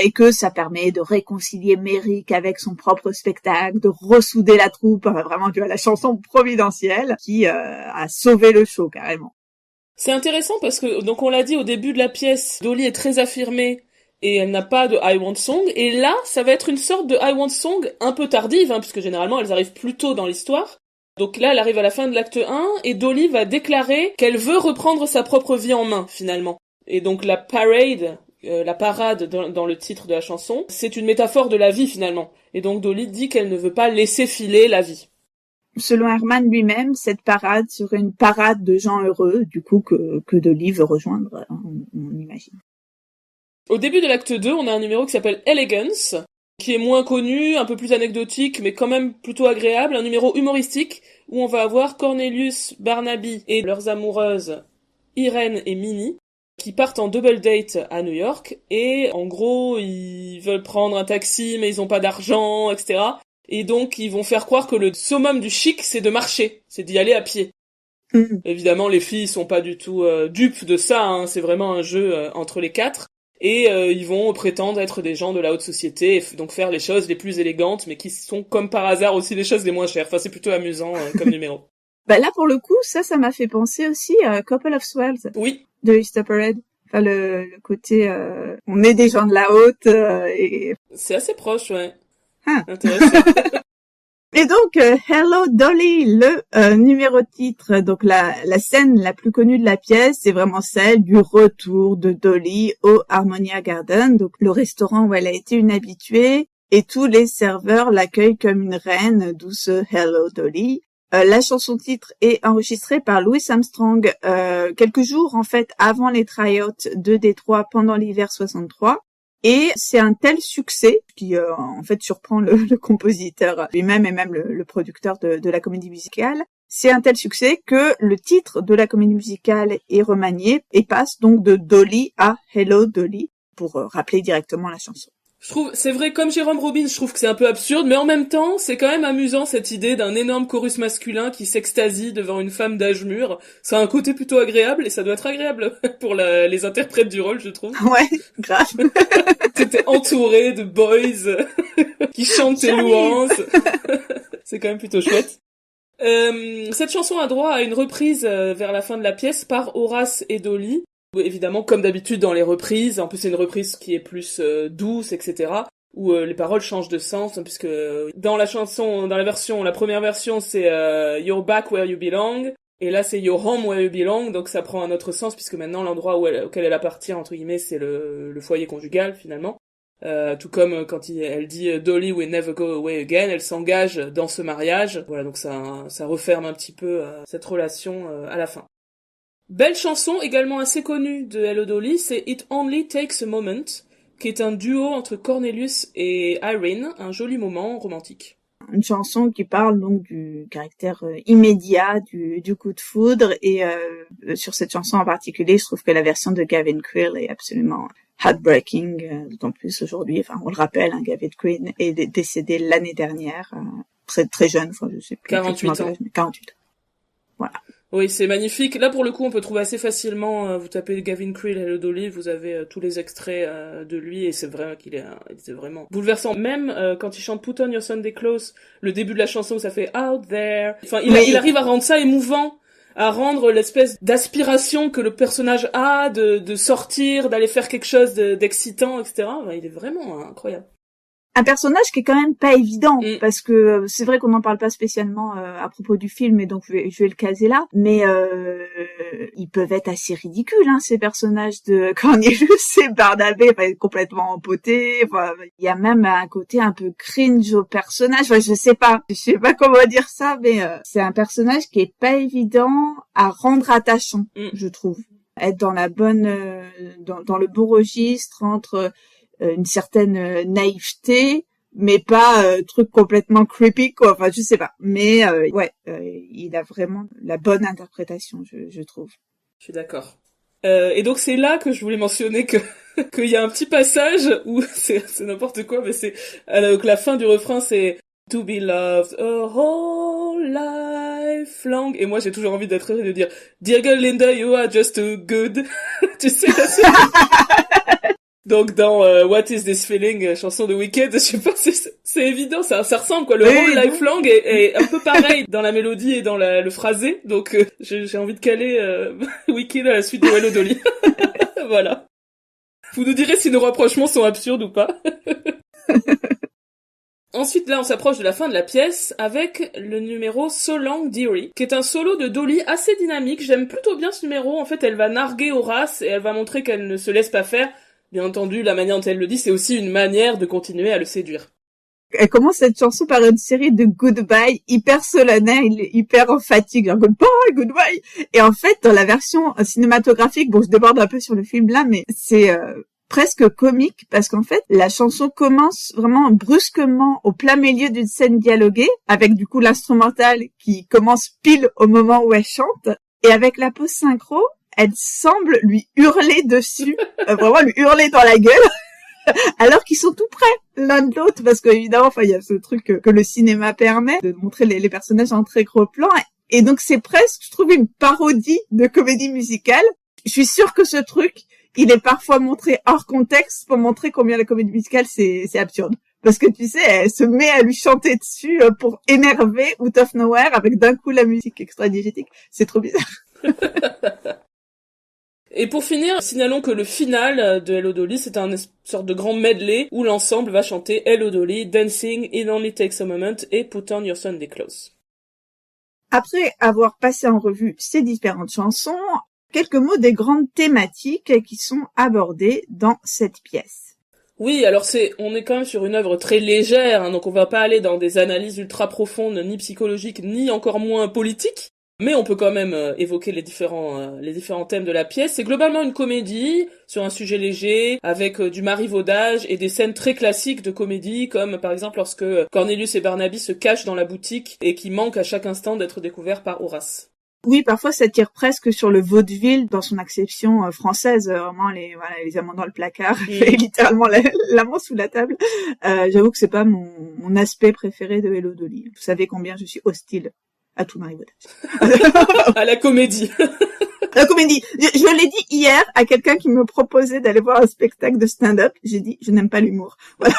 et que ça permet de réconcilier Merrick avec son propre spectacle, de ressouder la troupe, vraiment tu vois la chanson providentielle qui a sauvé le show carrément. C'est intéressant parce que, donc on l'a dit au début de la pièce, Dolly est très affirmée et elle n'a pas de I Want Song, et là, ça va être une sorte de I Want Song un peu tardive, puisque généralement elles arrivent plus tôt dans l'histoire. Donc là, elle arrive à la fin de l'acte 1, et Dolly va déclarer qu'elle veut reprendre sa propre vie en main, finalement. Et donc la parade dans le titre de la chanson, c'est une métaphore de la vie, finalement. Et donc Dolly dit qu'elle ne veut pas laisser filer la vie. Selon Herman lui-même, cette parade serait une parade de gens heureux, du coup, que Dolly veut rejoindre, on imagine. Au début de l'acte 2, on a un numéro qui s'appelle Elegance, qui est moins connu, un peu plus anecdotique, mais quand même plutôt agréable, un numéro humoristique, où on va avoir Cornelius, Barnaby et leurs amoureuses, Irène et Minnie, qui partent en double date à New York, et en gros, ils veulent prendre un taxi, mais ils ont pas d'argent, etc. Et donc, ils vont faire croire que le summum du chic, c'est de marcher, c'est d'y aller à pied. Évidemment, les filles sont pas du tout dupes de ça, c'est vraiment un jeu entre les quatre. Et ils vont prétendre être des gens de la haute société, et donc faire les choses les plus élégantes, mais qui sont comme par hasard aussi les choses les moins chères. Enfin, c'est plutôt amusant comme numéro. Bah là, pour le coup, ça m'a fait penser aussi à Couple of Swells. Oui. De Easter Parade. Enfin, le côté, on est des gens de la haute, et... C'est assez proche, ouais. Intéressant. Et donc, Hello Dolly, le numéro de titre, donc la scène la plus connue de la pièce, c'est vraiment celle du retour de Dolly au Harmonia Garden, donc le restaurant où elle a été une habituée, et tous les serveurs l'accueillent comme une reine, d'où ce Hello Dolly. La chanson titre est enregistrée par Louis Armstrong quelques jours en fait avant les tryouts de Détroit pendant l'hiver 63. Et c'est un tel succès qui en fait surprend le compositeur lui-même et même le producteur de la comédie musicale. C'est un tel succès que le titre de la comédie musicale est remanié et passe donc de Dolly à Hello Dolly pour rappeler directement la chanson. Je trouve, c'est vrai, comme Jérôme Robbins, je trouve que c'est un peu absurde, mais en même temps, c'est quand même amusant cette idée d'un énorme chorus masculin qui s'extasie devant une femme d'âge mûr. Ça a un côté plutôt agréable, et ça doit être agréable pour les interprètes du rôle, je trouve. Ouais, grave. T'étais entouré de boys qui chantent tes louanges. C'est quand même plutôt chouette. Cette chanson a droit à une reprise vers la fin de la pièce par Horace et Dolly. Évidemment, comme d'habitude dans les reprises, en plus c'est une reprise qui est plus douce, etc., où les paroles changent de sens, puisque dans la chanson, la première version, c'est You're back where you belong, et là c'est You're home where you belong, donc ça prend un autre sens, puisque maintenant l'endroit auquel elle appartient, entre guillemets, c'est le foyer conjugal, finalement. Tout comme quand elle dit Dolly will never go away again, elle s'engage dans ce mariage. Voilà, donc ça referme un petit peu cette relation à la fin. Belle chanson, également assez connue de Hello Dolly, c'est It Only Takes a Moment, qui est un duo entre Cornelius et Irene, un joli moment romantique. Une chanson qui parle donc du caractère immédiat du coup de foudre, et sur cette chanson en particulier, je trouve que la version de Gavin Creel est absolument heartbreaking, d'autant plus aujourd'hui. Enfin, on le rappelle, Gavin Creel est décédé l'année dernière, très très jeune, enfin je sais plus. 48 ans. 48. Voilà. Oui, c'est magnifique. Là, pour le coup, on peut trouver assez facilement, vous tapez Gavin Creel, Hello Dolly, vous avez tous les extraits de lui, et c'est vrai qu'il c'est vraiment bouleversant. Même quand il chante Put on your Sunday clothes, le début de la chanson où ça fait Out there, enfin, il arrive à rendre ça émouvant, à rendre l'espèce d'aspiration que le personnage a de sortir, d'aller faire quelque chose d'excitant, etc. Enfin, il est vraiment incroyable. Un personnage qui est quand même pas évident, parce que c'est vrai qu'on n'en parle pas spécialement à propos du film, et donc je vais le caser là, mais ils peuvent être assez ridicules, ces personnages de Cornelius et Barnabé, complètement empotés. Il y a même un côté un peu cringe au personnage. Je sais pas comment dire ça, mais c'est un personnage qui est pas évident à rendre attachant, je trouve. Être dans la bonne, dans le bon registre entre une certaine naïveté, mais pas truc complètement creepy, quoi. Enfin, je sais pas. Mais il a vraiment la bonne interprétation, je trouve. Je suis d'accord. Et donc c'est là que je voulais mentionner qu'il y a un petit passage où c'est n'importe quoi, mais c'est donc la fin du refrain, c'est To be loved a whole life long. Et moi j'ai toujours envie d'être et de dire Dear girl Linda, you are just too good. Tu sais, Donc dans What is this feeling, chanson de Wicked, je sais pas, c'est évident, ça ressemble quoi. Le Oui, whole non. lifelong est un peu pareil dans la mélodie et dans le phrasé, donc j'ai envie de caler Wicked à la suite de Hello Dolly. Voilà. Vous nous direz si nos rapprochements sont absurdes ou pas. Ensuite, là, on s'approche de la fin de la pièce avec le numéro So Long Dearie, qui est un solo de Dolly assez dynamique. J'aime plutôt bien ce numéro. En fait, elle va narguer Horace et elle va montrer qu'elle ne se laisse pas faire. Bien entendu, la manière dont elle le dit, c'est aussi une manière de continuer à le séduire. Elle commence cette chanson par une série de goodbye hyper solennel, hyper emphatique, genre goodbye, goodbye. Et en fait, dans la version cinématographique, bon, je déborde un peu sur le film là, mais c'est presque comique parce qu'en fait, la chanson commence vraiment brusquement au plein milieu d'une scène dialoguée, avec du coup l'instrumental qui commence pile au moment où elle chante, et avec la pause synchro, elle semble lui hurler dessus, vraiment lui hurler dans la gueule. Alors qu'ils sont tout près l'un de l'autre, parce qu'évidemment, enfin, il y a ce truc que le cinéma permet de montrer les personnages en très gros plan, et donc c'est presque, je trouve, une parodie de comédie musicale. Je suis sûre que ce truc, il est parfois montré hors contexte pour montrer combien la comédie musicale c'est absurde. Parce que tu sais, elle se met à lui chanter dessus pour énerver Out of Nowhere avec d'un coup la musique extra-diégétique. C'est trop bizarre. Et pour finir, signalons que le final de Hello Dolly, c'est une sorte de grand medley où l'ensemble va chanter Hello Dolly, Dancing, It Only Takes a Moment et Put On Your Sunday Clothes. Après avoir passé en revue ces différentes chansons, quelques mots des grandes thématiques qui sont abordées dans cette pièce. Oui, alors on est quand même sur une œuvre très légère, hein, donc on va pas aller dans des analyses ultra profondes, ni psychologiques, ni encore moins politiques. Mais on peut quand même évoquer les différents thèmes de la pièce. C'est globalement une comédie sur un sujet léger, avec du marivaudage et des scènes très classiques de comédie, comme par exemple lorsque Cornelius et Barnaby se cachent dans la boutique et qui manquent à chaque instant d'être découverts par Horace. Oui, parfois ça tire presque sur le vaudeville dans son acception française, vraiment les amants dans le placard, et littéralement l'amant sous la table. J'avoue que c'est pas mon aspect préféré de Hello Dolly. Vous savez combien je suis hostile à tout marivaudage. À la comédie. La comédie. Je l'ai dit hier à quelqu'un qui me proposait d'aller voir un spectacle de stand-up. J'ai dit, je n'aime pas l'humour. Voilà.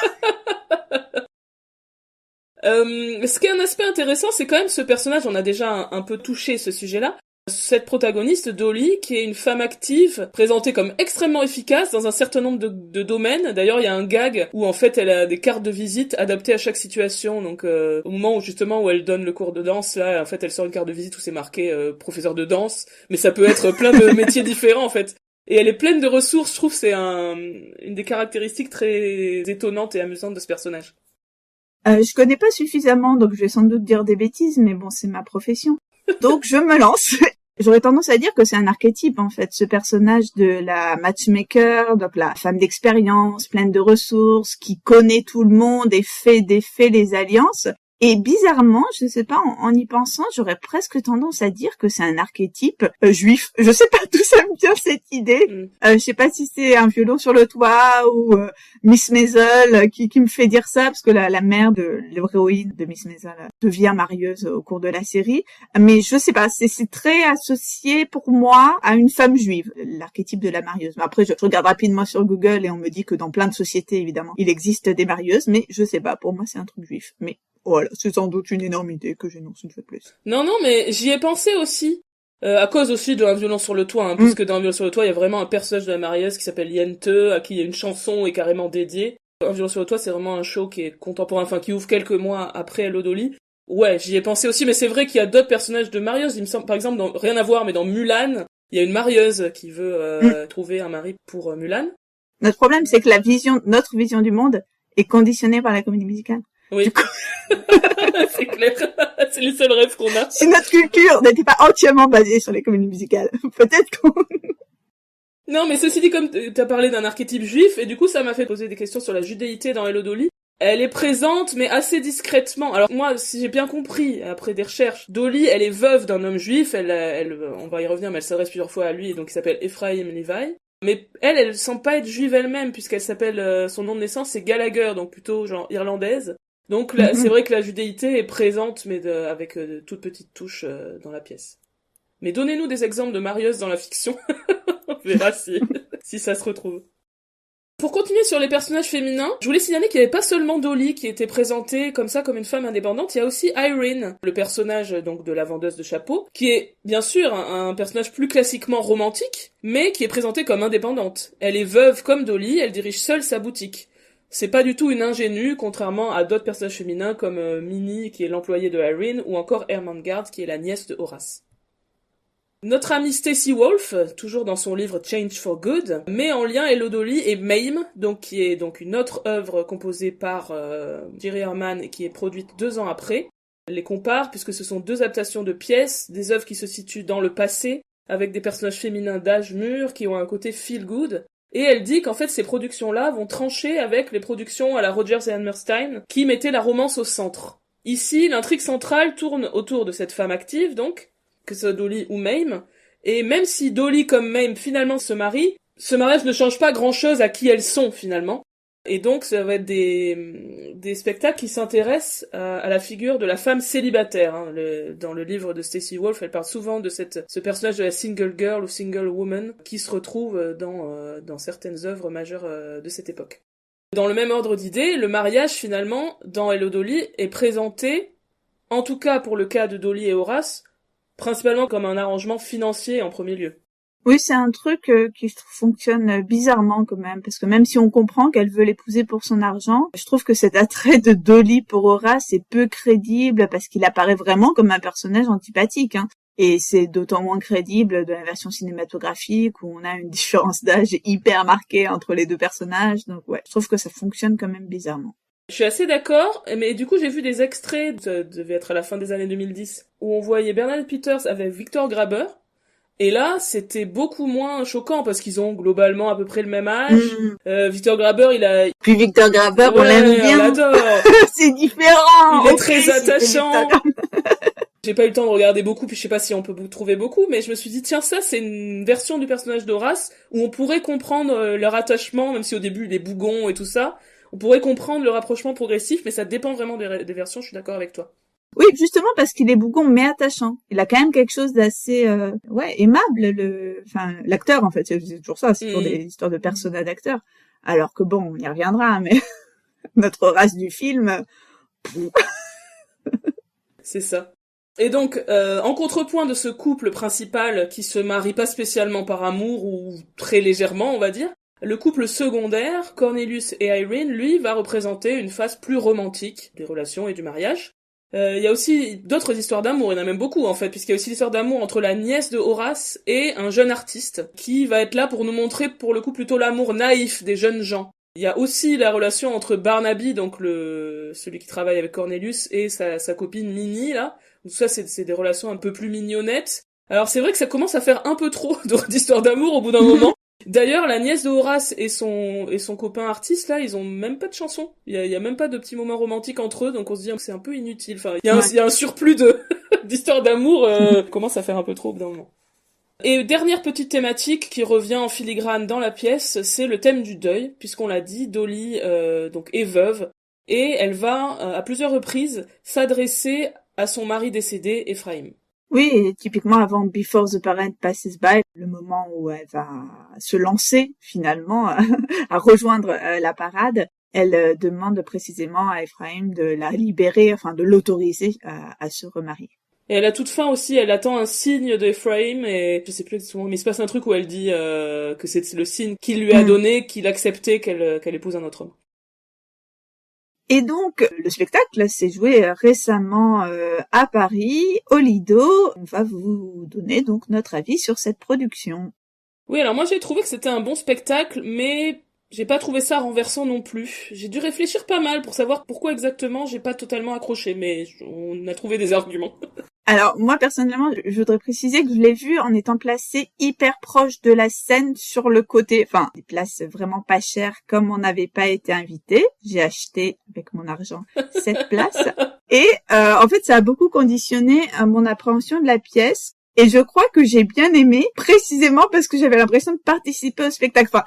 Ce qui est un aspect intéressant, c'est quand même ce personnage, on a déjà un peu touché ce sujet-là. Cette protagoniste, Dolly, qui est une femme active, présentée comme extrêmement efficace dans un certain nombre de domaines. D'ailleurs, il y a un gag où en fait elle a des cartes de visite adaptées à chaque situation. Donc au moment où elle donne le cours de danse, là, en fait, elle sort une carte de visite où c'est marqué professeur de danse, mais ça peut être plein de métiers différents en fait. Et elle est pleine de ressources. Je trouve que c'est une des caractéristiques très étonnantes et amusantes de ce personnage. Je connais pas suffisamment, donc je vais sans doute dire des bêtises, mais bon, c'est ma profession. Donc je me lance. J'aurais tendance à dire que c'est un archétype, en fait, ce personnage de la matchmaker, donc la femme d'expérience, pleine de ressources, qui connaît tout le monde et défait les alliances. Et bizarrement, je sais pas, en y pensant, j'aurais presque tendance à dire que c'est un archétype juif. Je sais pas d'où ça me vient cette idée. Je sais pas si c'est un violon sur le toit ou Miss Maisel qui me fait dire ça, parce que la mère de l'héroïne de Miss Maisel devient marieuse au cours de la série. Mais je sais pas, c'est très associé pour moi à une femme juive, l'archétype de la marieuse. Mais après, je regarde rapidement sur Google et on me dit que dans plein de sociétés, évidemment, il existe des marieuses, mais je sais pas, pour moi c'est un truc juif. Mais voilà, c'est sans doute une énorme idée que j'énonce une fois de plus. Non, mais j'y ai pensé aussi. À cause aussi de Un violon sur le toit, puisque dans Un violon sur le toit, il y a vraiment un personnage de la marieuse qui s'appelle Yente, à qui il y a une chanson est carrément dédiée. Un violon sur le toit, c'est vraiment un show qui est contemporain, enfin qui ouvre quelques mois après Hello Dolly. Ouais, j'y ai pensé aussi, mais c'est vrai qu'il y a d'autres personnages de marieuse. Il me semble, par exemple, rien à voir, mais dans Mulan, il y a une marieuse qui veut trouver un mari pour Mulan. Notre problème, c'est que notre vision du monde est conditionnée par la comédie musicale. Oui. C'est clair. C'est les seuls rêves qu'on a. Si notre culture n'était pas entièrement basée sur les comédies musicales, peut-être qu'on... Non, mais ceci dit, comme t'as parlé d'un archétype juif, et du coup, ça m'a fait poser des questions sur la judéité dans Hello Dolly. Elle est présente, mais assez discrètement. Alors moi, si j'ai bien compris, après des recherches, Dolly, elle est veuve d'un homme juif, on va y revenir, mais elle s'adresse plusieurs fois à lui, donc il s'appelle Ephraim Levi. Mais elle semble pas être juive elle-même, puisqu'elle s'appelle, son nom de naissance, c'est Gallagher, donc plutôt genre irlandaise. Donc là, c'est vrai que la judéité est présente, mais avec de toutes petites touches dans la pièce. Mais donnez-nous des exemples de marieuses dans la fiction. On verra si ça se retrouve. Pour continuer sur les personnages féminins, je voulais signaler qu'il n'y avait pas seulement Dolly qui était présentée comme ça, comme une femme indépendante, il y a aussi Irene, le personnage donc de la vendeuse de chapeaux, qui est bien sûr un personnage plus classiquement romantique, mais qui est présentée comme indépendante. Elle est veuve comme Dolly, elle dirige seule sa boutique. C'est pas du tout une ingénue, contrairement à d'autres personnages féminins comme Minnie, qui est l'employée de Irene, ou encore Ermengarde, qui est la nièce de Horace. Notre amie Stacey Wolf, toujours dans son livre Change for Good, met en lien Hello Dolly et Mame, donc qui est donc une autre œuvre composée par Jerry Herman et qui est produite 2 ans après. Elle les compare puisque ce sont 2 adaptations de pièces, des œuvres qui se situent dans le passé, avec des personnages féminins d'âge mûr qui ont un côté feel good. Et elle dit qu'en fait ces productions-là vont trancher avec les productions à la Rodgers et Hammerstein qui mettaient la romance au centre. Ici, l'intrigue centrale tourne autour de cette femme active donc, que ce soit Dolly ou Mame, et même si Dolly comme Mame finalement se marient, ce mariage ne change pas grand-chose à qui elles sont finalement, et donc ça va être des spectacles qui s'intéressent à la figure de la femme célibataire. Hein. Dans le livre de Stacey Wolf, elle parle souvent de ce personnage de la single girl ou single woman qui se retrouve dans certaines œuvres majeures de cette époque. Dans le même ordre d'idées, le mariage finalement, dans Hello Dolly, est présenté, en tout cas pour le cas de Dolly et Horace, principalement comme un arrangement financier en premier lieu. Oui, c'est un truc qui fonctionne bizarrement quand même, parce que même si on comprend qu'elle veut l'épouser pour son argent, je trouve que cet attrait de Dolly pour Horace est peu crédible, parce qu'il apparaît vraiment comme un personnage antipathique, hein. Et c'est d'autant moins crédible de la version cinématographique, où on a une différence d'âge hyper marquée entre les 2 personnages, donc ouais, je trouve que ça fonctionne quand même bizarrement. Je suis assez d'accord, mais du coup j'ai vu des extraits, ça devait être à la fin des années 2010, où on voyait Bernadette Peters avec Victor Graber, et là c'était beaucoup moins choquant, parce qu'ils ont globalement à peu près le même âge. Victor Graber, il a... Puis Victor Graber, on l'aime bien. On l'adore. C'est différent. Il est très attachant. J'ai pas eu le temps de regarder beaucoup, puis je sais pas si on peut trouver beaucoup, mais je me suis dit, tiens, ça, c'est une version du personnage d'Horace, où on pourrait comprendre leur attachement, même si au début il est bougon et tout ça. On pourrait comprendre le rapprochement progressif, mais ça dépend vraiment des versions, je suis d'accord avec toi. Oui, justement parce qu'il est bougon mais attachant. Il a quand même quelque chose d'assez aimable, l'acteur en fait, c'est toujours ça, c'est toujours des histoires de persona d'acteurs. Alors que bon, on y reviendra, mais notre Horace du film c'est ça. Et donc, en contrepoint de ce couple principal qui se marie pas spécialement par amour ou très légèrement, on va dire, le couple secondaire, Cornelius et Irene, lui, va représenter une phase plus romantique des relations et du mariage. Il y a aussi d'autres histoires d'amour, il y en a même beaucoup en fait, puisqu'il y a aussi l'histoire d'amour entre la nièce de Horace et un jeune artiste, qui va être là pour nous montrer pour le coup plutôt l'amour naïf des jeunes gens. Il y a aussi la relation entre Barnaby, donc celui qui travaille avec Cornelius, et sa copine Minnie, là. Donc ça, c'est des relations un peu plus mignonnettes. Alors c'est vrai que ça commence à faire un peu trop d'histoires d'amour au bout d'un moment. D'ailleurs, la nièce de Horace et son copain artiste, là, ils ont même pas de chanson. Il y a même pas de petits moments romantiques entre eux, donc on se dit que c'est un peu inutile. Enfin, il y a un surplus d'histoires d'amour, commence à faire un peu trop au bout d'un moment. Et dernière petite thématique qui revient en filigrane dans la pièce, c'est le thème du deuil, puisqu'on l'a dit, Dolly donc est veuve, et elle va, à plusieurs reprises, s'adresser à son mari décédé, Ephraim. Oui, et typiquement avant Before the Parent Passes By, le moment où elle va se lancer finalement à rejoindre la parade, elle demande précisément à Ephraim de la libérer, enfin de l'autoriser à se remarier. Et elle a toute fin aussi, elle attend un signe d'Ephraim, et je sais plus exactement, mais il se passe un truc où elle dit que c'est le signe qu'il lui a donné, qu'il acceptait qu'elle épouse un autre homme. Et donc, le spectacle s'est joué récemment à Paris, au Lido. On va vous donner donc notre avis sur cette production. Oui, alors moi j'ai trouvé que c'était un bon spectacle, mais j'ai pas trouvé ça renversant non plus. J'ai dû réfléchir pas mal pour savoir pourquoi exactement j'ai pas totalement accroché, mais on a trouvé des arguments. Alors, moi, personnellement, je voudrais préciser que je l'ai vu en étant placé hyper proche de la scène sur le côté. Enfin, des places vraiment pas chères, comme on n'avait pas été invité. J'ai acheté, avec mon argent, cette place. Et, en fait, ça a beaucoup conditionné mon appréhension de la pièce. Et je crois que j'ai bien aimé, précisément parce que j'avais l'impression de participer au spectacle. Enfin,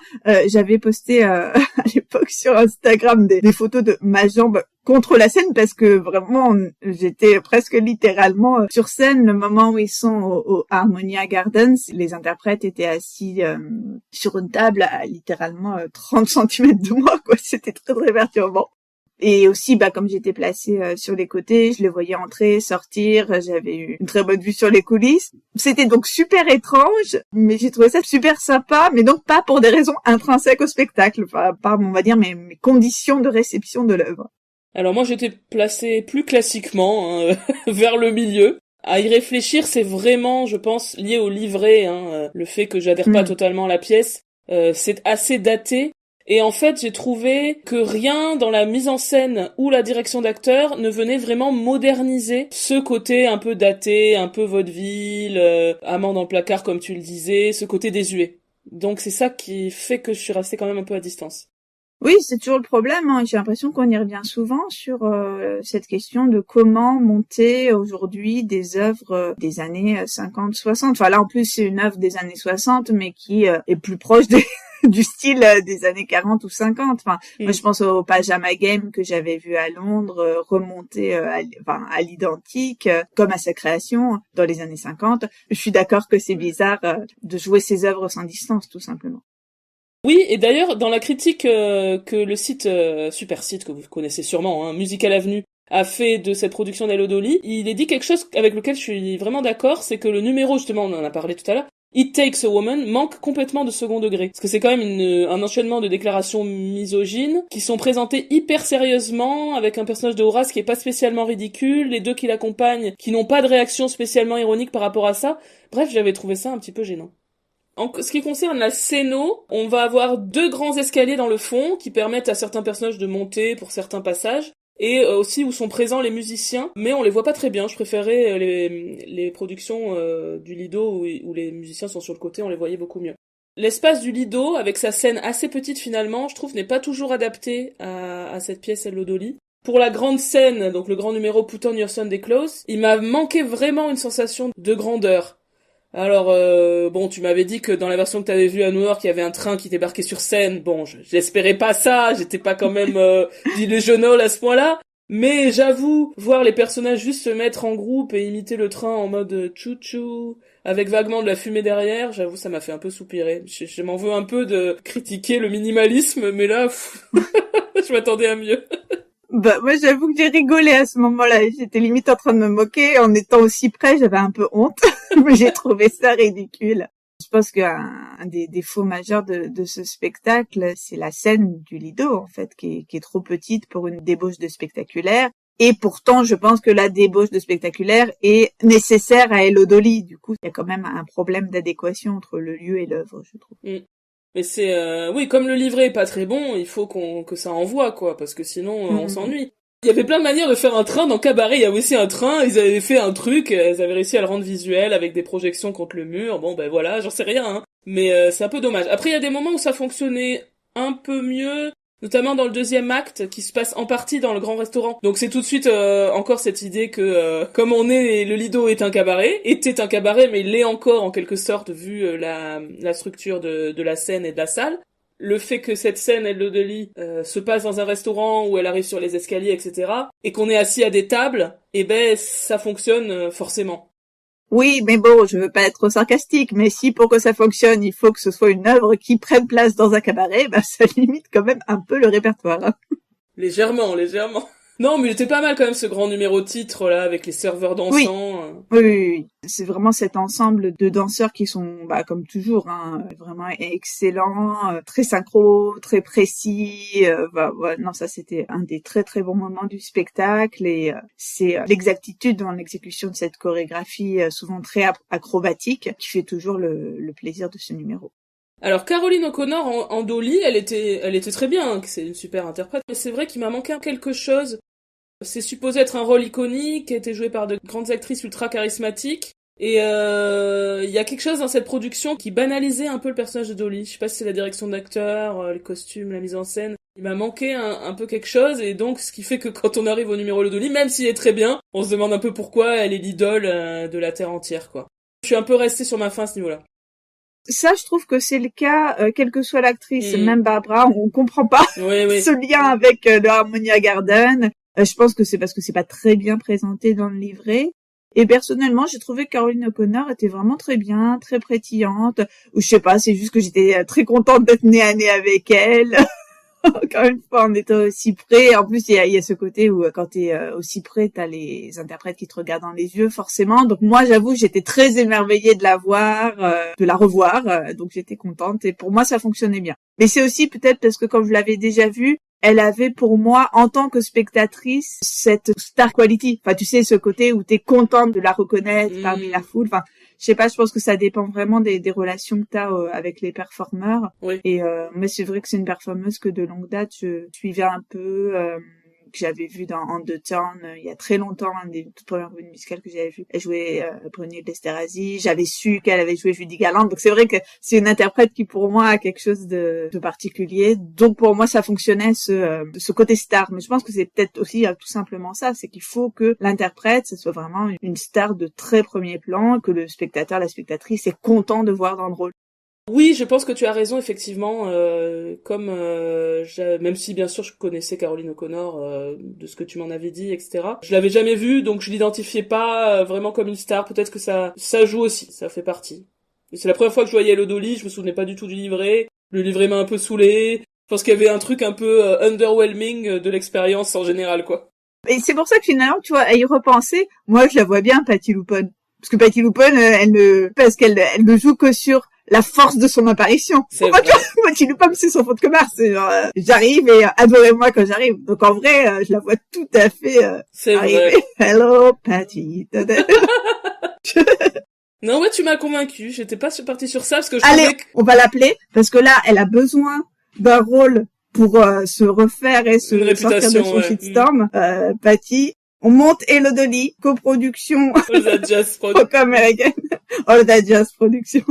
j'avais posté à l'époque sur Instagram des photos de ma jambe contre la scène parce que vraiment, j'étais presque littéralement sur scène le moment où ils sont au Harmonia Gardens. Les interprètes étaient assis sur une table à littéralement 30 centimètres de moi, quoi. C'était très, très perturbant. Et aussi, comme j'étais placée sur les côtés, je les voyais entrer, sortir, j'avais eu une très bonne vue sur les coulisses. C'était donc super étrange, mais j'ai trouvé ça super sympa, mais donc pas pour des raisons intrinsèques au spectacle, par on va dire, mes conditions de réception de l'œuvre. Alors moi, j'étais placée plus classiquement, vers le milieu. À y réfléchir, c'est vraiment, je pense, lié au livret, le fait que j'adhère pas totalement à la pièce. C'est assez daté. Et en fait, j'ai trouvé que rien dans la mise en scène ou la direction d'acteur ne venait vraiment moderniser ce côté un peu daté, un peu vaudeville, amant dans le placard comme tu le disais, ce côté désuet. Donc c'est ça qui fait que je suis restée quand même un peu à distance. Oui, c'est toujours le problème. J'ai l'impression qu'on y revient souvent sur cette question de comment monter aujourd'hui des œuvres des années 50-60. Enfin là, en plus, c'est une œuvre des années 60, mais qui est plus proche du style des années 40 ou 50. Enfin, moi, je pense au Pajama Game que j'avais vu à Londres remonter à l'identique, comme à sa création dans les années 50. Je suis d'accord que c'est bizarre de jouer ces œuvres sans distance, tout simplement. Oui, et d'ailleurs, dans la critique que le site, super site que vous connaissez sûrement, Musical Avenue, a fait de cette production d'Hello Dolly, il est dit quelque chose avec lequel je suis vraiment d'accord, c'est que le numéro, justement, on en a parlé tout à l'heure, It Takes a Woman, manque complètement de second degré. Parce que c'est quand même un enchaînement de déclarations misogynes qui sont présentées hyper sérieusement, avec un personnage de Horace qui est pas spécialement ridicule, les deux qui l'accompagnent qui n'ont pas de réaction spécialement ironique par rapport à ça. Bref, j'avais trouvé ça un petit peu gênant. En ce qui concerne la scéno, on va avoir 2 grands escaliers dans le fond qui permettent à certains personnages de monter pour certains passages et aussi où sont présents les musiciens, mais on les voit pas très bien. Je préférais les productions du Lido où les musiciens sont sur le côté, on les voyait beaucoup mieux. L'espace du Lido, avec sa scène assez petite finalement, je trouve n'est pas toujours adapté à cette pièce Hello Dolly. Pour la grande scène, donc le grand numéro Put on Your Sunday Clothes, il m'a manqué vraiment une sensation de grandeur. Alors, bon, tu m'avais dit que dans la version que t'avais vue à New York, il y avait un train qui débarquait sur scène. Bon, j'espérais pas ça, j'étais pas quand même delusional à ce point-là. Mais j'avoue, voir les personnages juste se mettre en groupe et imiter le train en mode chou-chou, avec vaguement de la fumée derrière, j'avoue, ça m'a fait un peu soupirer. Je m'en veux un peu de critiquer le minimalisme, mais là, je m'attendais à mieux. Moi, j'avoue que j'ai rigolé à ce moment-là. J'étais limite en train de me moquer. En étant aussi près, j'avais un peu honte. Mais j'ai trouvé ça ridicule. Je pense qu'un des défauts majeurs de ce spectacle, c'est la scène du Lido, en fait, qui est trop petite pour une débauche de spectaculaire. Et pourtant, je pense que la débauche de spectaculaire est nécessaire à Hello Dolly. Du coup, il y a quand même un problème d'adéquation entre le lieu et l'œuvre, je trouve. Mais c'est oui, comme le livret est pas très bon, il faut que ça envoie quoi, parce que sinon on s'ennuie. Il y avait plein de manières de faire un train dans Cabaret, il y avait aussi un train, ils avaient fait un truc, ils avaient réussi à le rendre visuel avec des projections contre le mur. Bon ben voilà, j'en sais rien mais c'est un peu dommage. Après il y a des moments où ça fonctionnait un peu mieux, notamment dans le deuxième acte qui se passe en partie dans le grand restaurant. Donc c'est tout de suite encore cette idée que comme le Lido est un cabaret, était un cabaret mais il l'est encore en quelque sorte vu la structure de la scène et de la salle. Le fait que cette scène, Hello Dolly, se passe dans un restaurant où elle arrive sur les escaliers, etc., et qu'on est assis à des tables, eh ben ça fonctionne forcément. Oui, mais bon, je veux pas être trop sarcastique, mais si pour que ça fonctionne, il faut que ce soit une œuvre qui prenne place dans un cabaret, ça limite quand même un peu le répertoire. Légèrement. Non, mais il était pas mal quand même ce grand numéro titre là avec les serveurs dansants. Oui. C'est vraiment cet ensemble de danseurs qui sont, comme toujours, vraiment excellents, très synchro, très précis. Non, ça c'était un des très très bons moments du spectacle et c'est l'exactitude dans l'exécution de cette chorégraphie souvent très acrobatique qui fait toujours le plaisir de ce numéro. Alors Caroline O'Connor en Dolly, elle était très bien, c'est une super interprète, mais c'est vrai qu'il m'a manqué quelque chose. C'est supposé être un rôle iconique, qui a été joué par de grandes actrices ultra charismatiques, et il y a quelque chose dans cette production qui banalisait un peu le personnage de Dolly. Je sais pas si c'est la direction d'acteur, les costumes, la mise en scène. Il m'a manqué un peu quelque chose, et donc ce qui fait que quand on arrive au numéro de Dolly, même s'il est très bien, on se demande un peu pourquoi elle est l'idole de la terre entière, quoi. Je suis un peu restée sur ma faim à ce niveau-là. Ça, je trouve que c'est le cas, quelle que soit l'actrice, même Barbara, on comprend pas ce lien avec le Harmonia Garden. Je pense que c'est parce que c'est pas très bien présenté dans le livret. Et personnellement, j'ai trouvé que Caroline O'Connor était vraiment très bien, très pétillante. Ou je sais pas, c'est juste que j'étais très contente d'être nez à nez avec elle. Encore une fois, on était aussi près. En plus, il y a ce côté où quand t'es aussi près, t'as les interprètes qui te regardent dans les yeux, forcément. Donc moi, j'avoue, j'étais très émerveillée de la voir, de la revoir. Donc j'étais contente. Et pour moi, ça fonctionnait bien. Mais c'est aussi peut-être parce que comme je l'avais déjà vue, elle avait pour moi, en tant que spectatrice, cette star quality. Enfin, tu sais, ce côté où t'es contente de la reconnaître parmi la foule. Enfin, je sais pas, je pense que ça dépend vraiment des relations que t'as avec les performeurs. Oui. Et mais c'est vrai que c'est une performeuse que de longue date je suivais un peu, que j'avais vu dans On the Turn il y a très longtemps, un des toutes premières comédies musicales que j'avais vu. Elle jouait Brunhilde Esterhazy. J'avais su qu'elle avait joué Judy Garland. Donc c'est vrai que c'est une interprète qui pour moi a quelque chose de particulier. Donc pour moi ça fonctionnait ce côté star. Mais je pense que c'est peut-être aussi tout simplement ça, c'est qu'il faut que l'interprète ce soit vraiment une star de très premier plan, que le spectateur, la spectatrice est content de voir dans le rôle. Oui, je pense que tu as raison, effectivement, même si bien sûr je connaissais Caroline O'Connor, de ce que tu m'en avais dit, etc. Je l'avais jamais vue, donc je l'identifiais pas vraiment comme une star. Peut-être que ça joue aussi, ça fait partie. Et c'est la première fois que je voyais Hello Dolly, je me souvenais pas du tout du livret. Le livret m'a un peu saoulé. Je pense qu'il y avait un truc un peu underwhelming de l'expérience en général, quoi. Et c'est pour ça que finalement, tu vois, à y repenser, moi je la vois bien, Patti LuPone. Parce que Patti LuPone, elle ne joue que sur la force de son apparition. C'est vrai. Patti LuPone, c'est son fond de commerce. C'est genre, j'arrive et adorez-moi quand j'arrive. Donc en vrai, je la vois tout à fait c'est arriver. Vrai. Hello, Patti. Non, ouais, tu m'as convaincu. J'étais pas partie sur ça parce que Allez, on va l'appeler parce que là, elle a besoin d'un rôle pour se refaire et se sortir de son shitstorm. Patti. On monte Hello Dolly, coproduction franco-américaine. All That Jazz Production.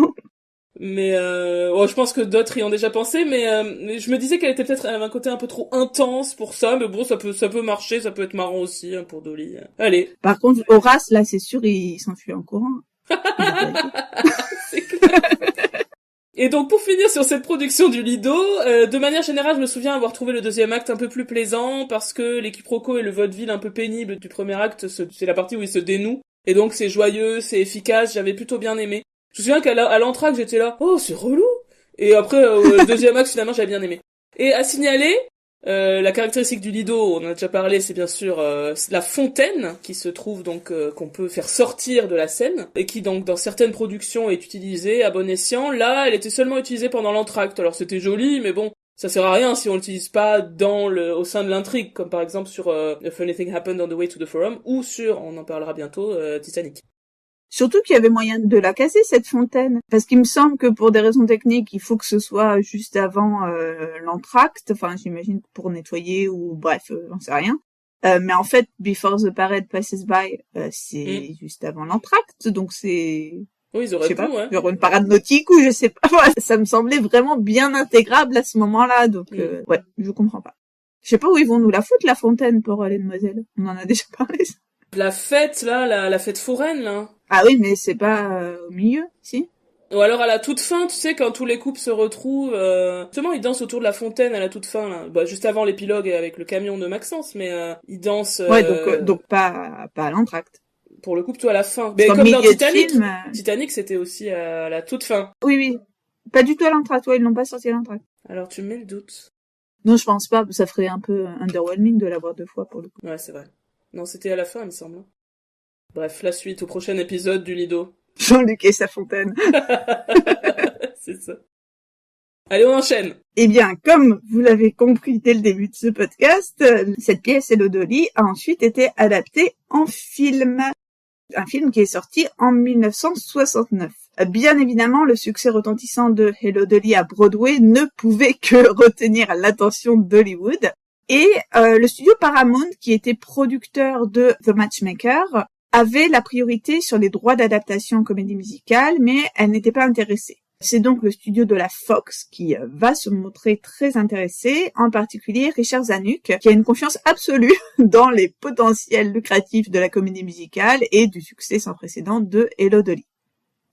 Mais je pense que d'autres y ont déjà pensé, mais je me disais qu'elle était peut-être un côté un peu trop intense pour ça, mais bon, ça peut marcher, ça peut être marrant aussi pour Dolly. Allez. Par contre, Horace, là, c'est sûr, il s'enfuit en courant. C'est clair. Et donc pour finir sur cette production du Lido, de manière générale, je me souviens avoir trouvé le deuxième acte un peu plus plaisant parce que les quiproquos et le vaudeville un peu pénible du premier acte, c'est la partie où il se dénoue. Et donc c'est joyeux, c'est efficace, j'avais plutôt bien aimé. Je me souviens qu'à l'entracte, j'étais là, oh c'est relou. Et après, le deuxième acte, finalement, j'avais bien aimé. Et à signaler, la caractéristique du Lido, on en a déjà parlé, c'est bien sûr la fontaine qui se trouve donc qu'on peut faire sortir de la scène et qui donc dans certaines productions est utilisée à bon escient. Là, elle était seulement utilisée pendant l'entracte. Alors c'était joli, mais bon, ça sert à rien si on l'utilise pas au sein de l'intrigue, comme par exemple sur A Funny Thing Happened on the Way to the Forum ou sur, on en parlera bientôt, Titanic. Surtout qu'il y avait moyen de la casser, cette fontaine. Parce qu'il me semble que pour des raisons techniques, il faut que ce soit juste avant l'entracte. Enfin, j'imagine pour nettoyer ou bref, j'en sais rien. Mais en fait, Before the Parade Passes By, c'est juste avant l'entracte. Donc c'est... Oui, ils auraient pu, ouais. Genre une parade nautique ou je sais pas. Ça me semblait vraiment bien intégrable à ce moment-là. Donc ouais, je comprends pas. Je sais pas où ils vont nous la foutre, la fontaine, pour les demoiselles. On en a déjà parlé, ça. La fête, là, la fête foraine, là. Ah oui, mais c'est pas au milieu, si? Ou alors à la toute fin, tu sais, quand tous les couples se retrouvent, justement, ils dansent autour de la fontaine à la toute fin, là. Bah, juste avant l'épilogue avec le camion de Maxence, mais ils dansent... Ouais, donc pas à l'entracte. Pour le coup, plutôt à la fin. Mais comme dans Titanic, Titanic, c'était aussi à la toute fin. Oui. Pas du tout à l'entracte, ouais, ils l'ont pas sorti à l'entracte. Alors tu me mets le doute. Non, je pense pas, ça ferait un peu underwhelming de l'avoir 2 fois pour le coup. Ouais, c'est vrai. Non, c'était à la fin, il me semble. Bref, la suite au prochain épisode du Lido. Jean-Luc et sa fontaine. C'est ça. Allez, on enchaîne. Eh bien, comme vous l'avez compris dès le début de ce podcast, cette pièce Hello Dolly a ensuite été adaptée en film. Un film qui est sorti en 1969. Bien évidemment, le succès retentissant de Hello Dolly à Broadway ne pouvait que retenir l'attention d'Hollywood. Et le studio Paramount, qui était producteur de The Matchmaker, avait la priorité sur les droits d'adaptation en comédie musicale, mais elle n'était pas intéressée. C'est donc le studio de la Fox qui va se montrer très intéressé, en particulier Richard Zanuck, qui a une confiance absolue dans les potentiels lucratifs de la comédie musicale et du succès sans précédent de Hello Dolly.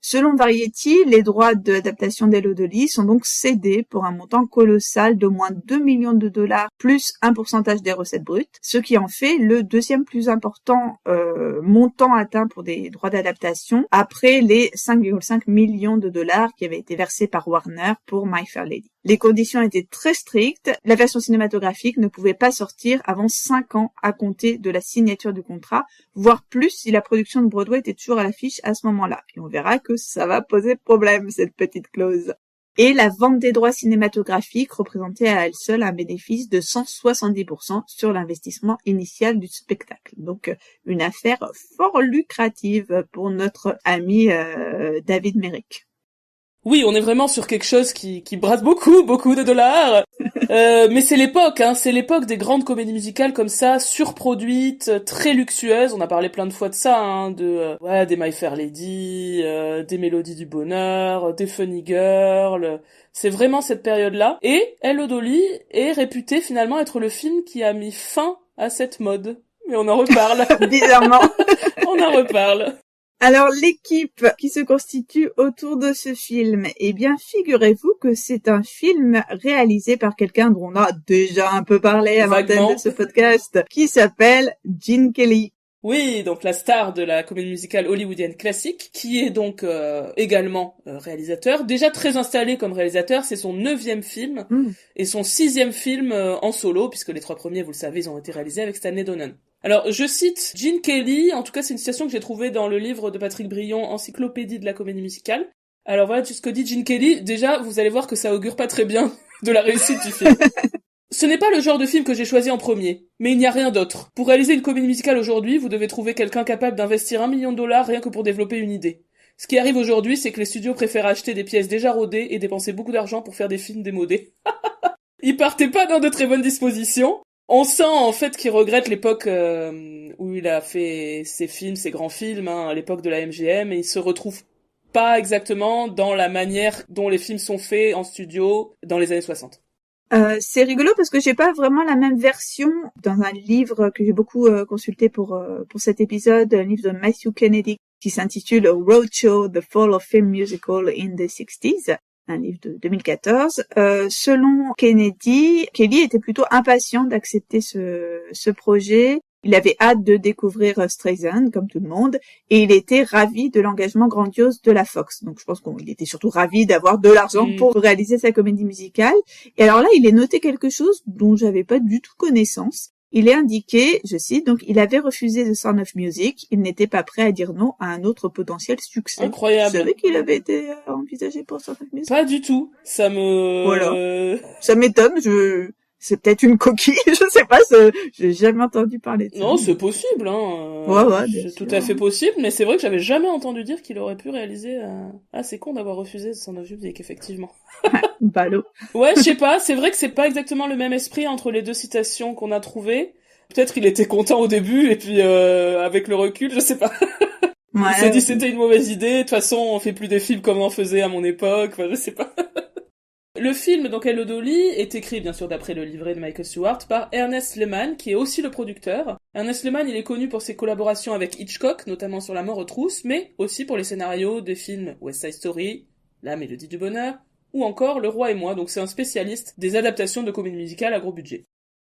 Selon Variety, les droits d'adaptation d'Hello Dolly sont donc cédés pour un montant colossal d'au moins 2 millions de dollars plus un pourcentage des recettes brutes, ce qui en fait le deuxième plus important montant atteint pour des droits d'adaptation après les 5,5 millions de dollars qui avaient été versés par Warner pour My Fair Lady. Les conditions étaient très strictes. La version cinématographique ne pouvait pas sortir avant 5 ans à compter de la signature du contrat, voire plus si la production de Broadway était toujours à l'affiche à ce moment-là. Et on verra que ça va poser problème, cette petite clause. Et la vente des droits cinématographiques représentait à elle seule un bénéfice de 170% sur l'investissement initial du spectacle. Donc, une affaire fort lucrative pour notre ami David Merrick. Oui, on est vraiment sur quelque chose qui brasse beaucoup de dollars. Mais c'est l'époque, c'est l'époque des grandes comédies musicales comme ça, surproduites, très luxueuses. On a parlé plein de fois de ça, des My Fair Lady, des Mélodies du Bonheur, des Funny Girl. C'est vraiment cette période-là. Et Hello Dolly est réputé finalement être le film qui a mis fin à cette mode. Mais on en reparle. Bizarrement. On en reparle. Alors, l'équipe qui se constitue autour de ce film, eh bien, figurez-vous que c'est un film réalisé par quelqu'un dont on a déjà un peu parlé à l'antenne de ce podcast, qui s'appelle Gene Kelly. Oui, donc la star de la comédie musicale hollywoodienne classique, qui est donc également réalisateur, déjà très installé comme réalisateur, c'est son 9e film, et son 6e film en solo, puisque les 3 premiers, vous le savez, ils ont été réalisés avec Stanley Donen. Alors, je cite Gene Kelly, en tout cas c'est une citation que j'ai trouvée dans le livre de Patrick Brion, Encyclopédie de la comédie musicale. Alors voilà, ce que dit Gene Kelly, déjà, vous allez voir que ça augure pas très bien de la réussite du film. Ce n'est pas le genre de film que j'ai choisi en premier, mais il n'y a rien d'autre. Pour réaliser une comédie musicale aujourd'hui, vous devez trouver quelqu'un capable d'investir $1 million rien que pour développer une idée. Ce qui arrive aujourd'hui, c'est que les studios préfèrent acheter des pièces déjà rodées et dépenser beaucoup d'argent pour faire des films démodés. Ils partaient pas dans de très bonnes dispositions. On sent en fait qu'il regrette l'époque où il a fait ses films, ses grands films, à l'époque de la MGM, et il se retrouve pas exactement dans la manière dont les films sont faits en studio dans les années 60. C'est rigolo parce que j'ai pas vraiment la même version dans un livre que j'ai beaucoup consulté pour cet épisode, un livre de Matthew Kennedy qui s'intitule Roadshow: The Fall of Film Musical in the 60s. Un livre de 2014. Selon Kennedy, Kelly était plutôt impatient d'accepter ce projet. Il avait hâte de découvrir Streisand, comme tout le monde, et il était ravi de l'engagement grandiose de la Fox. Donc je pense qu'il était surtout ravi d'avoir de l'argent pour réaliser sa comédie musicale. Et alors là, il est noté quelque chose dont j'avais pas du tout connaissance. Il est indiqué, je cite, donc il avait refusé The Sound of Music, il n'était pas prêt à dire non à un autre potentiel succès. Incroyable. Vous savez qu'il avait été envisagé pour Sound of Music? Pas du tout. Ça me... Voilà. Ça m'étonne, c'est peut-être une coquille, je sais pas, j'ai jamais entendu parler de ça. Non, c'est possible, Ouais, c'est tout à fait possible, mais c'est vrai que j'avais jamais entendu dire qu'il aurait pu réaliser, c'est con d'avoir refusé The Sound of Music, effectivement. Ballot. Ouais, je sais pas, c'est vrai que c'est pas exactement le même esprit entre les deux citations qu'on a trouvées. Peut-être il était content au début, et puis, avec le recul, je sais pas. Ouais, il s'est dit c'était une mauvaise idée, de toute façon, on fait plus des films comme on en faisait à mon époque, enfin, je sais pas. Le film, donc Hello Dolly, est écrit bien sûr d'après le livret de Michael Stewart par Ernest Lehman, qui est aussi le producteur. Ernest Lehman, il est connu pour ses collaborations avec Hitchcock, notamment sur La Mort aux trousses, mais aussi pour les scénarios des films West Side Story, La Mélodie du Bonheur, ou encore Le Roi et moi, donc c'est un spécialiste des adaptations de comédies musicales à gros budget.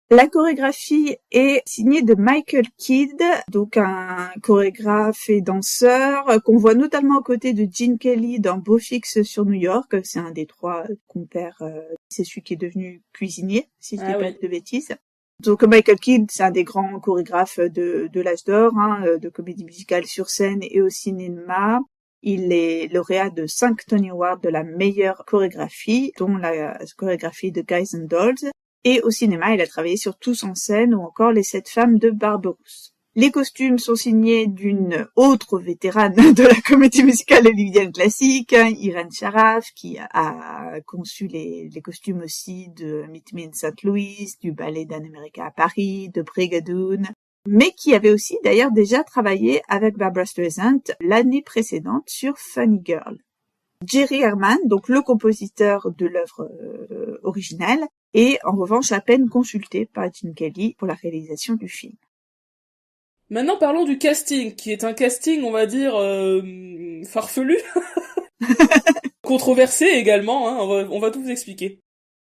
La chorégraphie est signée de Michael Kidd, donc un chorégraphe et danseur qu'on voit notamment aux côtés de Gene Kelly dans Beau Fixe sur New York. C'est un des 3 compères, c'est celui qui est devenu cuisinier, si je dis pas de bêtises. Donc Michael Kidd, c'est un des grands chorégraphes de l'âge d'or, de comédie musicale sur scène et au cinéma. Il est lauréat de 5 Tony Awards de la meilleure chorégraphie, dont la chorégraphie de Guys and Dolls. Et au cinéma, il a travaillé sur Tous en scène ou encore Les 7 femmes de Barberousse. Les costumes sont signés d'une autre vétérane de la comédie musicale hollywoodienne classique, Irene Sharaf, qui a conçu les costumes aussi de Meet Me in St. Louis, du ballet d'An-America à Paris, de Brigadoon, mais qui avait aussi d'ailleurs déjà travaillé avec Barbra Streisand l'année précédente sur Funny Girl. Jerry Herman, donc le compositeur de l'œuvre originale, est en revanche à peine consulté par Gene Kelly pour la réalisation du film. Maintenant parlons du casting, qui est un casting, on va dire, farfelu. Controversé également, hein, on va tout vous expliquer.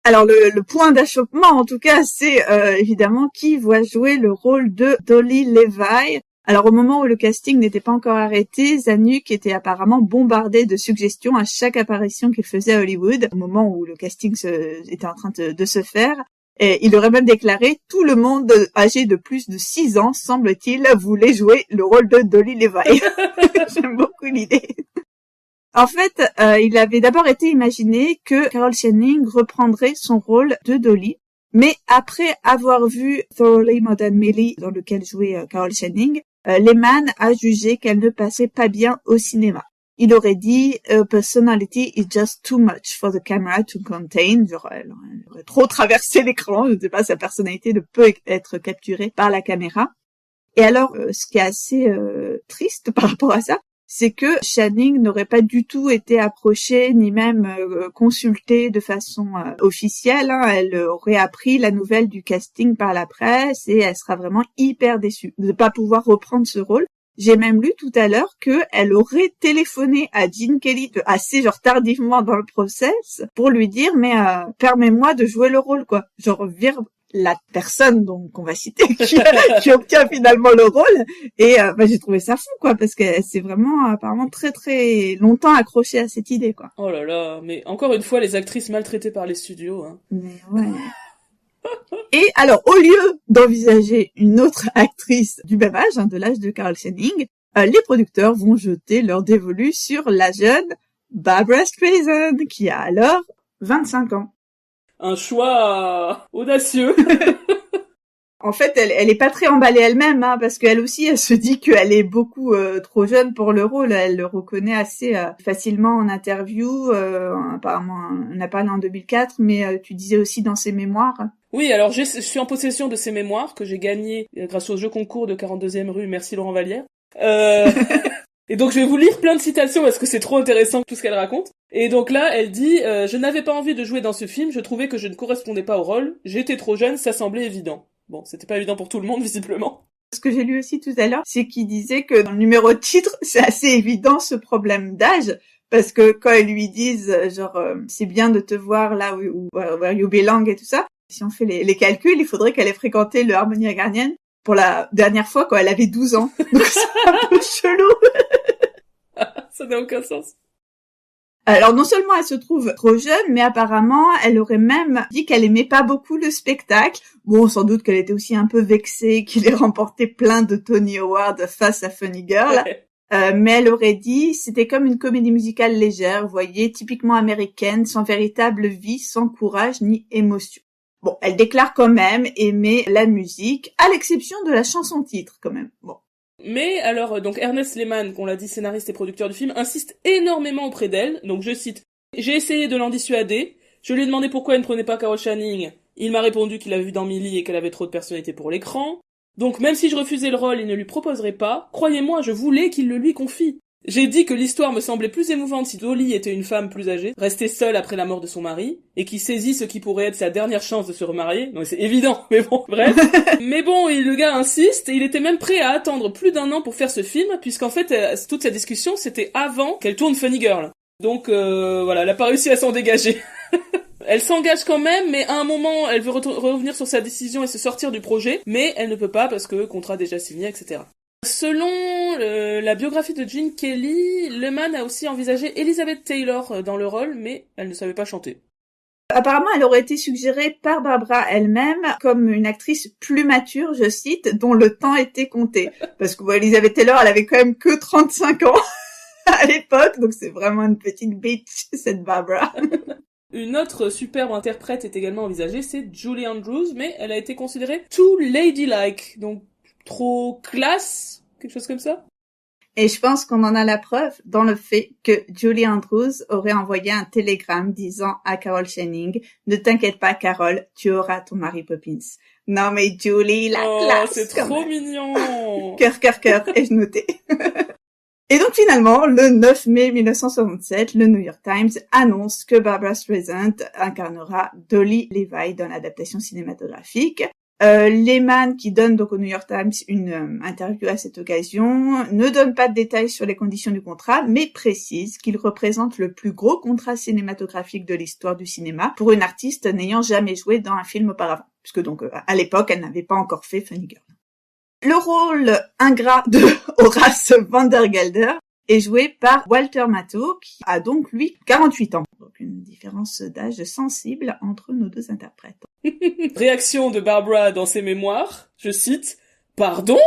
Alors le point d'achoppement en tout cas, c'est évidemment qui va jouer le rôle de Dolly Levi. Alors au moment où le casting n'était pas encore arrêté, Zanuck était apparemment bombardé de suggestions à chaque apparition qu'il faisait à Hollywood, au moment où le casting était en train de se faire. Et il aurait même déclaré « Tout le monde âgé de plus de 6 ans, semble-t-il, voulait jouer le rôle de Dolly Levi. » J'aime beaucoup l'idée. En fait, il avait d'abord été imaginé que Carol Channing reprendrait son rôle de Dolly, mais après avoir vu Thoroughly Modern Millie, dans lequel jouait Carol Channing, Lehman a jugé qu'elle ne passait pas bien au cinéma. Il aurait dit « Personality is just too much for the camera to contain ». Genre, elle aurait trop traversé l'écran, je ne sais pas, sa personnalité ne peut être capturée par la caméra. Et alors, ce qui est assez triste par rapport à ça, c'est que Channing n'aurait pas du tout été approchée ni même consultée de façon officielle. Hein. Elle aurait appris la nouvelle du casting par la presse et elle sera vraiment hyper déçue de ne pas pouvoir reprendre ce rôle. J'ai même lu tout à l'heure qu'elle aurait téléphoné à Gene Kelly assez tardivement dans le process pour lui dire mais permets-moi de jouer le rôle quoi. Genre vire la personne qu'on va citer qui obtient finalement le rôle et j'ai trouvé ça fou quoi parce que c'est vraiment apparemment très très longtemps accroché à cette idée quoi. Oh là là, mais encore une fois les actrices maltraitées par les studios hein. Mais ouais. Et alors au lieu d'envisager une autre actrice du même âge, de l'âge de Carol Channing, les producteurs vont jeter leur dévolu sur la jeune Barbra Streisand qui a alors 25 ans. Un choix audacieux. En fait, elle est pas très emballée elle-même, hein, parce qu'elle aussi, elle se dit qu'elle est beaucoup trop jeune pour le rôle. Elle le reconnaît assez facilement en interview. Apparemment, on a parlé en 2004, mais tu disais aussi dans ses mémoires. Oui, alors je suis en possession de ces mémoires que j'ai gagnées grâce au jeu concours de 42e rue. Merci Laurent Vallière. Et donc je vais vous lire plein de citations parce que c'est trop intéressant tout ce qu'elle raconte. Et donc là, elle dit « Je n'avais pas envie de jouer dans ce film, je trouvais que je ne correspondais pas au rôle, j'étais trop jeune, ça semblait évident. » Bon, c'était pas évident pour tout le monde, visiblement. Ce que j'ai lu aussi tout à l'heure, c'est qu'il disait que dans le numéro de titre, c'est assez évident ce problème d'âge, parce que quand ils lui disent c'est bien de te voir là où where you belong et tout ça, si on fait les calculs, il faudrait qu'elle ait fréquenté le Harmonia Garden pour la dernière fois quand elle avait 12 ans. Donc c'est un peu chelou. Ça n'a aucun sens. Alors non seulement elle se trouve trop jeune, mais apparemment elle aurait même dit qu'elle aimait pas beaucoup le spectacle. Bon, sans doute qu'elle était aussi un peu vexée qu'il ait remporté plein de Tony Awards face à Funny Girl. Mais elle aurait dit c'était comme une comédie musicale légère, vous voyez, typiquement américaine, sans véritable vie, sans courage ni émotion. Bon, elle déclare quand même aimer la musique, à l'exception de la chanson-titre quand même. Bon. Mais alors, donc Ernest Lehman, qu'on l'a dit, scénariste et producteur du film, insiste énormément auprès d'elle. Donc je cite « J'ai essayé de l'en dissuader. Je lui ai demandé pourquoi elle ne prenait pas Carol Channing. Il m'a répondu qu'il avait vu dans Millie et qu'elle avait trop de personnalité pour l'écran. Donc même si je refusais le rôle, il ne lui proposerait pas. Croyez-moi, je voulais qu'il le lui confie. J'ai dit que l'histoire me semblait plus émouvante si Dolly était une femme plus âgée, restée seule après la mort de son mari, et qui saisit ce qui pourrait être sa dernière chance de se remarier. Non, c'est évident, mais bon, bref. Mais bon, le gars insiste, et il était même prêt à attendre plus d'1 an pour faire ce film, puisqu'en fait, toute cette discussion, c'était avant qu'elle tourne Funny Girl. Donc, voilà, elle a pas réussi à s'en dégager. Elle s'engage quand même, mais à un moment, elle veut revenir sur sa décision et se sortir du projet, mais elle ne peut pas parce que contrat déjà signé, etc. Selon la biographie de Gene Kelly, Lehman a aussi envisagé Elizabeth Taylor dans le rôle, mais elle ne savait pas chanter. Apparemment, elle aurait été suggérée par Barbra elle-même comme une actrice plus mature, je cite, dont le temps était compté. Parce que Elizabeth Taylor, elle avait quand même que 35 ans à l'époque, donc c'est vraiment une petite bitch, cette Barbra. Une autre superbe interprète est également envisagée, c'est Julie Andrews, mais elle a été considérée too ladylike, donc trop classe, quelque chose comme ça. Et je pense qu'on en a la preuve dans le fait que Julie Andrews aurait envoyé un télégramme disant à Carol Channing « Ne t'inquiète pas, Carol, tu auras ton Mary Poppins. » Non mais Julie, la classe. Oh, c'est trop mignon. Cœur, ai-je noté. Et donc finalement, le 9 mai 1967, le New York Times annonce que Barbra Streisand incarnera Dolly Levi dans l'adaptation cinématographique. Lehman, qui donne donc au New York Times une interview à cette occasion, ne donne pas de détails sur les conditions du contrat, mais précise qu'il représente le plus gros contrat cinématographique de l'histoire du cinéma pour une artiste n'ayant jamais joué dans un film auparavant, puisque donc à l'époque elle n'avait pas encore fait Funny Girl. Le rôle ingrat de Horace Vandergelder est joué par Walter Matthau, qui a donc, lui, 48 ans. Donc une différence d'âge sensible entre nos deux interprètes. Réaction de Barbara dans ses mémoires, je cite, « Pardon ? »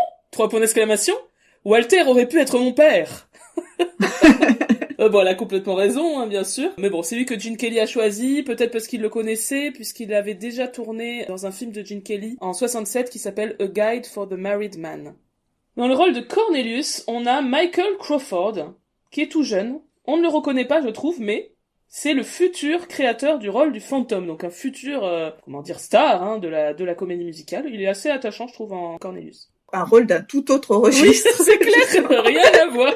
Walter aurait pu être mon père. Bon, elle a complètement raison, hein, bien sûr. Mais bon, c'est lui que Gene Kelly a choisi, peut-être parce qu'il le connaissait, puisqu'il avait déjà tourné dans un film de Gene Kelly en 67 qui s'appelle A Guide for the Married Man. Dans le rôle de Cornelius, on a Michael Crawford, qui est tout jeune. On ne le reconnaît pas, je trouve, mais c'est le futur créateur du rôle du fantôme, donc un futur, star, hein, de la comédie musicale. Il est assez attachant, je trouve, en Cornelius. Un rôle d'un tout autre registre. Oui, c'est clair, rien à voir.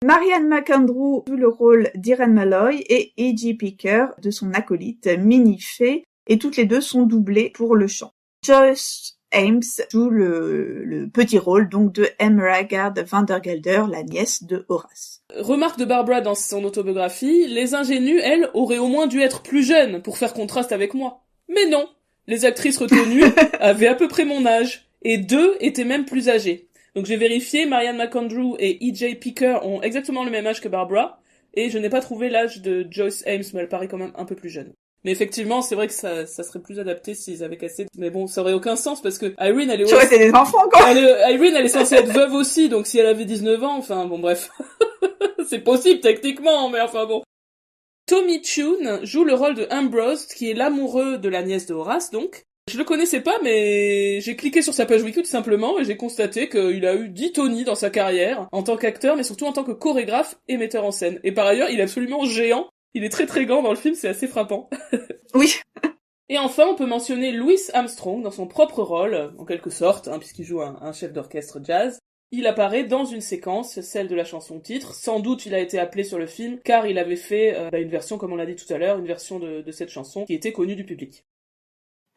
Marianne McAndrew joue le rôle d'Irene Malloy et E.G. Picker de son acolyte Minnie Fay, et toutes les deux sont doublées pour le chant. Joyce Ames joue le petit rôle donc de Emerald Vandergelder, la nièce de Horace. Remarque de Barbara dans son autobiographie, les ingénues, elles, auraient au moins dû être plus jeunes pour faire contraste avec moi. Mais non, les actrices retenues avaient à peu près mon âge, et 2 étaient même plus âgées. Donc j'ai vérifié, Marianne McAndrew et E.J. Picker ont exactement le même âge que Barbara, et je n'ai pas trouvé l'âge de Joyce Ames, mais elle paraît quand même un peu plus jeune. Mais effectivement, c'est vrai que ça serait plus adapté s'ils avaient cassé. Mais bon, ça aurait aucun sens, parce que Irene, elle est aussi... Tu vois, c'est des enfants, quoi. Irene, elle est censée être veuve aussi, donc si elle avait 19 ans, enfin bon, bref. C'est possible, techniquement, mais enfin bon. Tommy Tune joue le rôle de Ambrose, qui est l'amoureux de la nièce de Horace, donc. Je le connaissais pas, mais j'ai cliqué sur sa page wiki tout simplement et j'ai constaté qu'il a eu 10 Tony dans sa carrière, en tant qu'acteur, mais surtout en tant que chorégraphe et metteur en scène. Et par ailleurs, il est absolument géant. Il est très très grand dans le film, c'est assez frappant. Oui. Et enfin, on peut mentionner Louis Armstrong dans son propre rôle, en quelque sorte, hein, puisqu'il joue un chef d'orchestre jazz. Il apparaît dans une séquence, celle de la chanson titre. Sans doute il a été appelé sur le film, car il avait fait une version, comme on l'a dit tout à l'heure, une version de cette chanson qui était connue du public.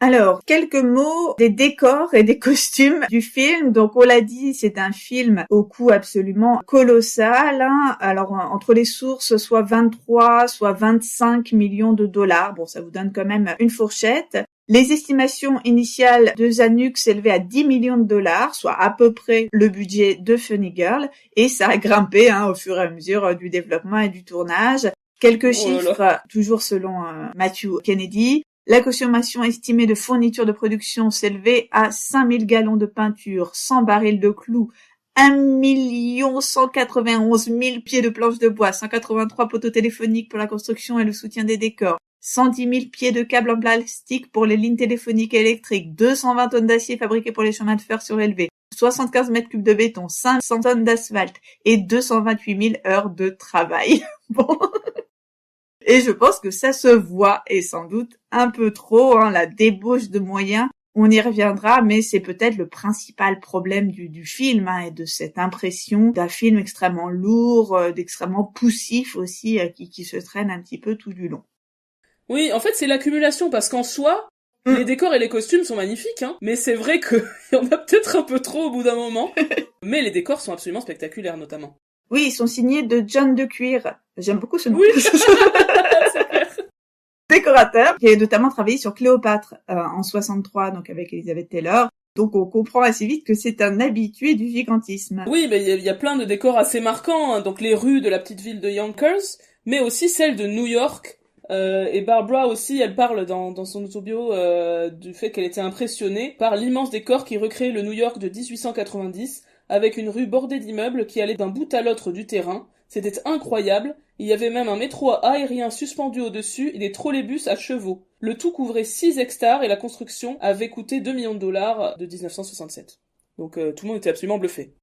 Alors, quelques mots des décors et des costumes du film. Donc, on l'a dit, c'est un film au coût absolument colossal, hein. Alors, entre les sources, soit 23, soit 25 millions de dollars. Bon, ça vous donne quand même une fourchette. Les estimations initiales de Zanuck s'élevaient à 10 millions de dollars, soit à peu près le budget de Funny Girl. Et ça a grimpé, hein, au fur et à mesure du développement et du tournage. Quelques chiffres, toujours selon Matthew Kennedy. La consommation estimée de fournitures de production s'élevait à 5000 gallons de peinture, 100 barils de clous, 1 191 000 pieds de planches de bois, 183 poteaux téléphoniques pour la construction et le soutien des décors, 110 000 pieds de câbles en plastique pour les lignes téléphoniques et électriques, 220 tonnes d'acier fabriquées pour les chemins de fer surélevés, 75 mètres cubes de béton, 500 tonnes d'asphalte et 228 000 heures de travail. Bon... Et je pense que ça se voit, et sans doute un peu trop, hein, la débauche de moyens. On y reviendra, mais c'est peut-être le principal problème du film, hein, et de cette impression d'un film extrêmement lourd, d'extrêmement poussif aussi, qui se traîne un petit peu tout du long. Oui, en fait, c'est l'accumulation, parce qu'en soi, les décors et les costumes sont magnifiques, hein, mais c'est vrai qu'il y en a peut-être un peu trop au bout d'un moment. Mais les décors sont absolument spectaculaires, notamment. Oui, ils sont signés de John de Cuir. J'aime beaucoup ce nom. Oui, c'est clair. Décorateur, qui a notamment travaillé sur Cléopâtre en 63, donc avec Elizabeth Taylor. Donc on comprend assez vite que c'est un habitué du gigantisme. Oui, mais il y a plein de décors assez marquants, hein. Donc les rues de la petite ville de Yonkers, mais aussi celles de New York. Et Barbara aussi, elle parle dans son autobio du fait qu'elle était impressionnée par l'immense décor qui recréait le New York de 1890, avec une rue bordée d'immeubles qui allait d'un bout à l'autre du terrain. C'était incroyable. Il y avait même un métro aérien suspendu au-dessus et des trolleybus à chevaux. Le tout couvrait 6 hectares et la construction avait coûté 2 millions de dollars de 1967. Donc tout le monde était absolument bluffé.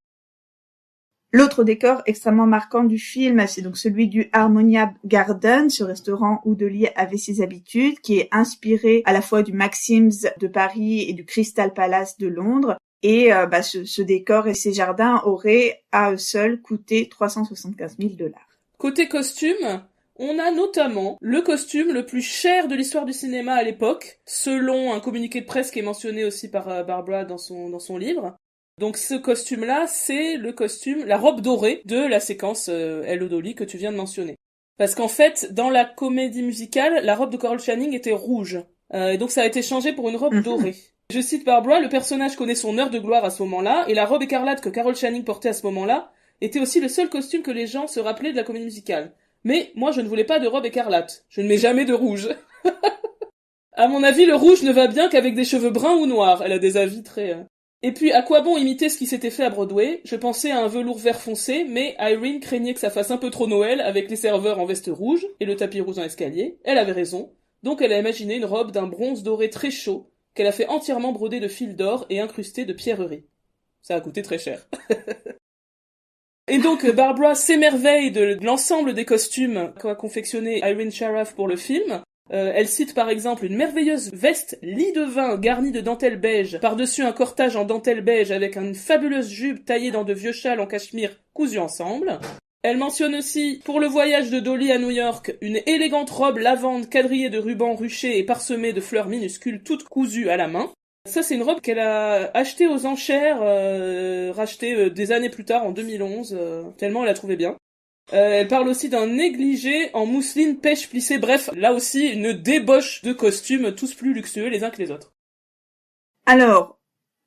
L'autre décor extrêmement marquant du film, c'est donc celui du Harmonia Garden, ce restaurant où Dolly avait ses habitudes, qui est inspiré à la fois du Maxim's de Paris et du Crystal Palace de Londres. Et ce décor et ces jardins auraient à eux seuls coûté 375 000 dollars. Côté costume, On a notamment le costume le plus cher de l'histoire du cinéma à l'époque, selon un communiqué de presse qui est mentionné aussi par Barbara dans son livre. Donc ce costume-là, c'est le costume, la robe dorée de la séquence Hello Dolly que tu viens de mentionner. Parce qu'en fait, dans la comédie musicale, la robe de Carol Channing était rouge. Et donc ça a été changé pour une robe dorée. Je cite Barbara, le personnage connaît son heure de gloire à ce moment-là, et la robe écarlate que Carol Channing portait à ce moment-là était aussi le seul costume que les gens se rappelaient de la comédie musicale. Mais moi, je ne voulais pas de robe écarlate. Je ne mets jamais de rouge. À mon avis, le rouge ne va bien qu'avec des cheveux bruns ou noirs. Elle a des avis très... Et puis, à quoi bon imiter ce qui s'était fait à Broadway? Je pensais à un velours vert foncé, mais Irene craignait que ça fasse un peu trop Noël avec les serveurs en veste rouge et le tapis rouge dans l'escalier. Elle avait raison. Donc elle a imaginé une robe d'un bronze doré très chaud, qu'elle a fait entièrement broder de fils d'or et incrustée de pierreries. Ça a coûté très cher. Et donc Barbara s'émerveille de l'ensemble des costumes qu'a confectionné Irene Sharaff pour le film. Elle cite par exemple une merveilleuse veste lit de vin garnie de dentelle beige, par-dessus un cortage en dentelle beige avec une fabuleuse jupe taillée dans de vieux châles en cachemire cousus ensemble. Elle mentionne aussi, pour le voyage de Dolly à New York, une élégante robe lavande quadrillée de rubans ruchés et parsemée de fleurs minuscules toutes cousues à la main. Ça, c'est une robe qu'elle a achetée aux enchères, rachetée des années plus tard, en 2011, tellement elle la trouvait bien. Elle parle aussi d'un négligé en mousseline pêche plissée, bref, là aussi, une débauche de costumes, tous plus luxueux les uns que les autres. Alors,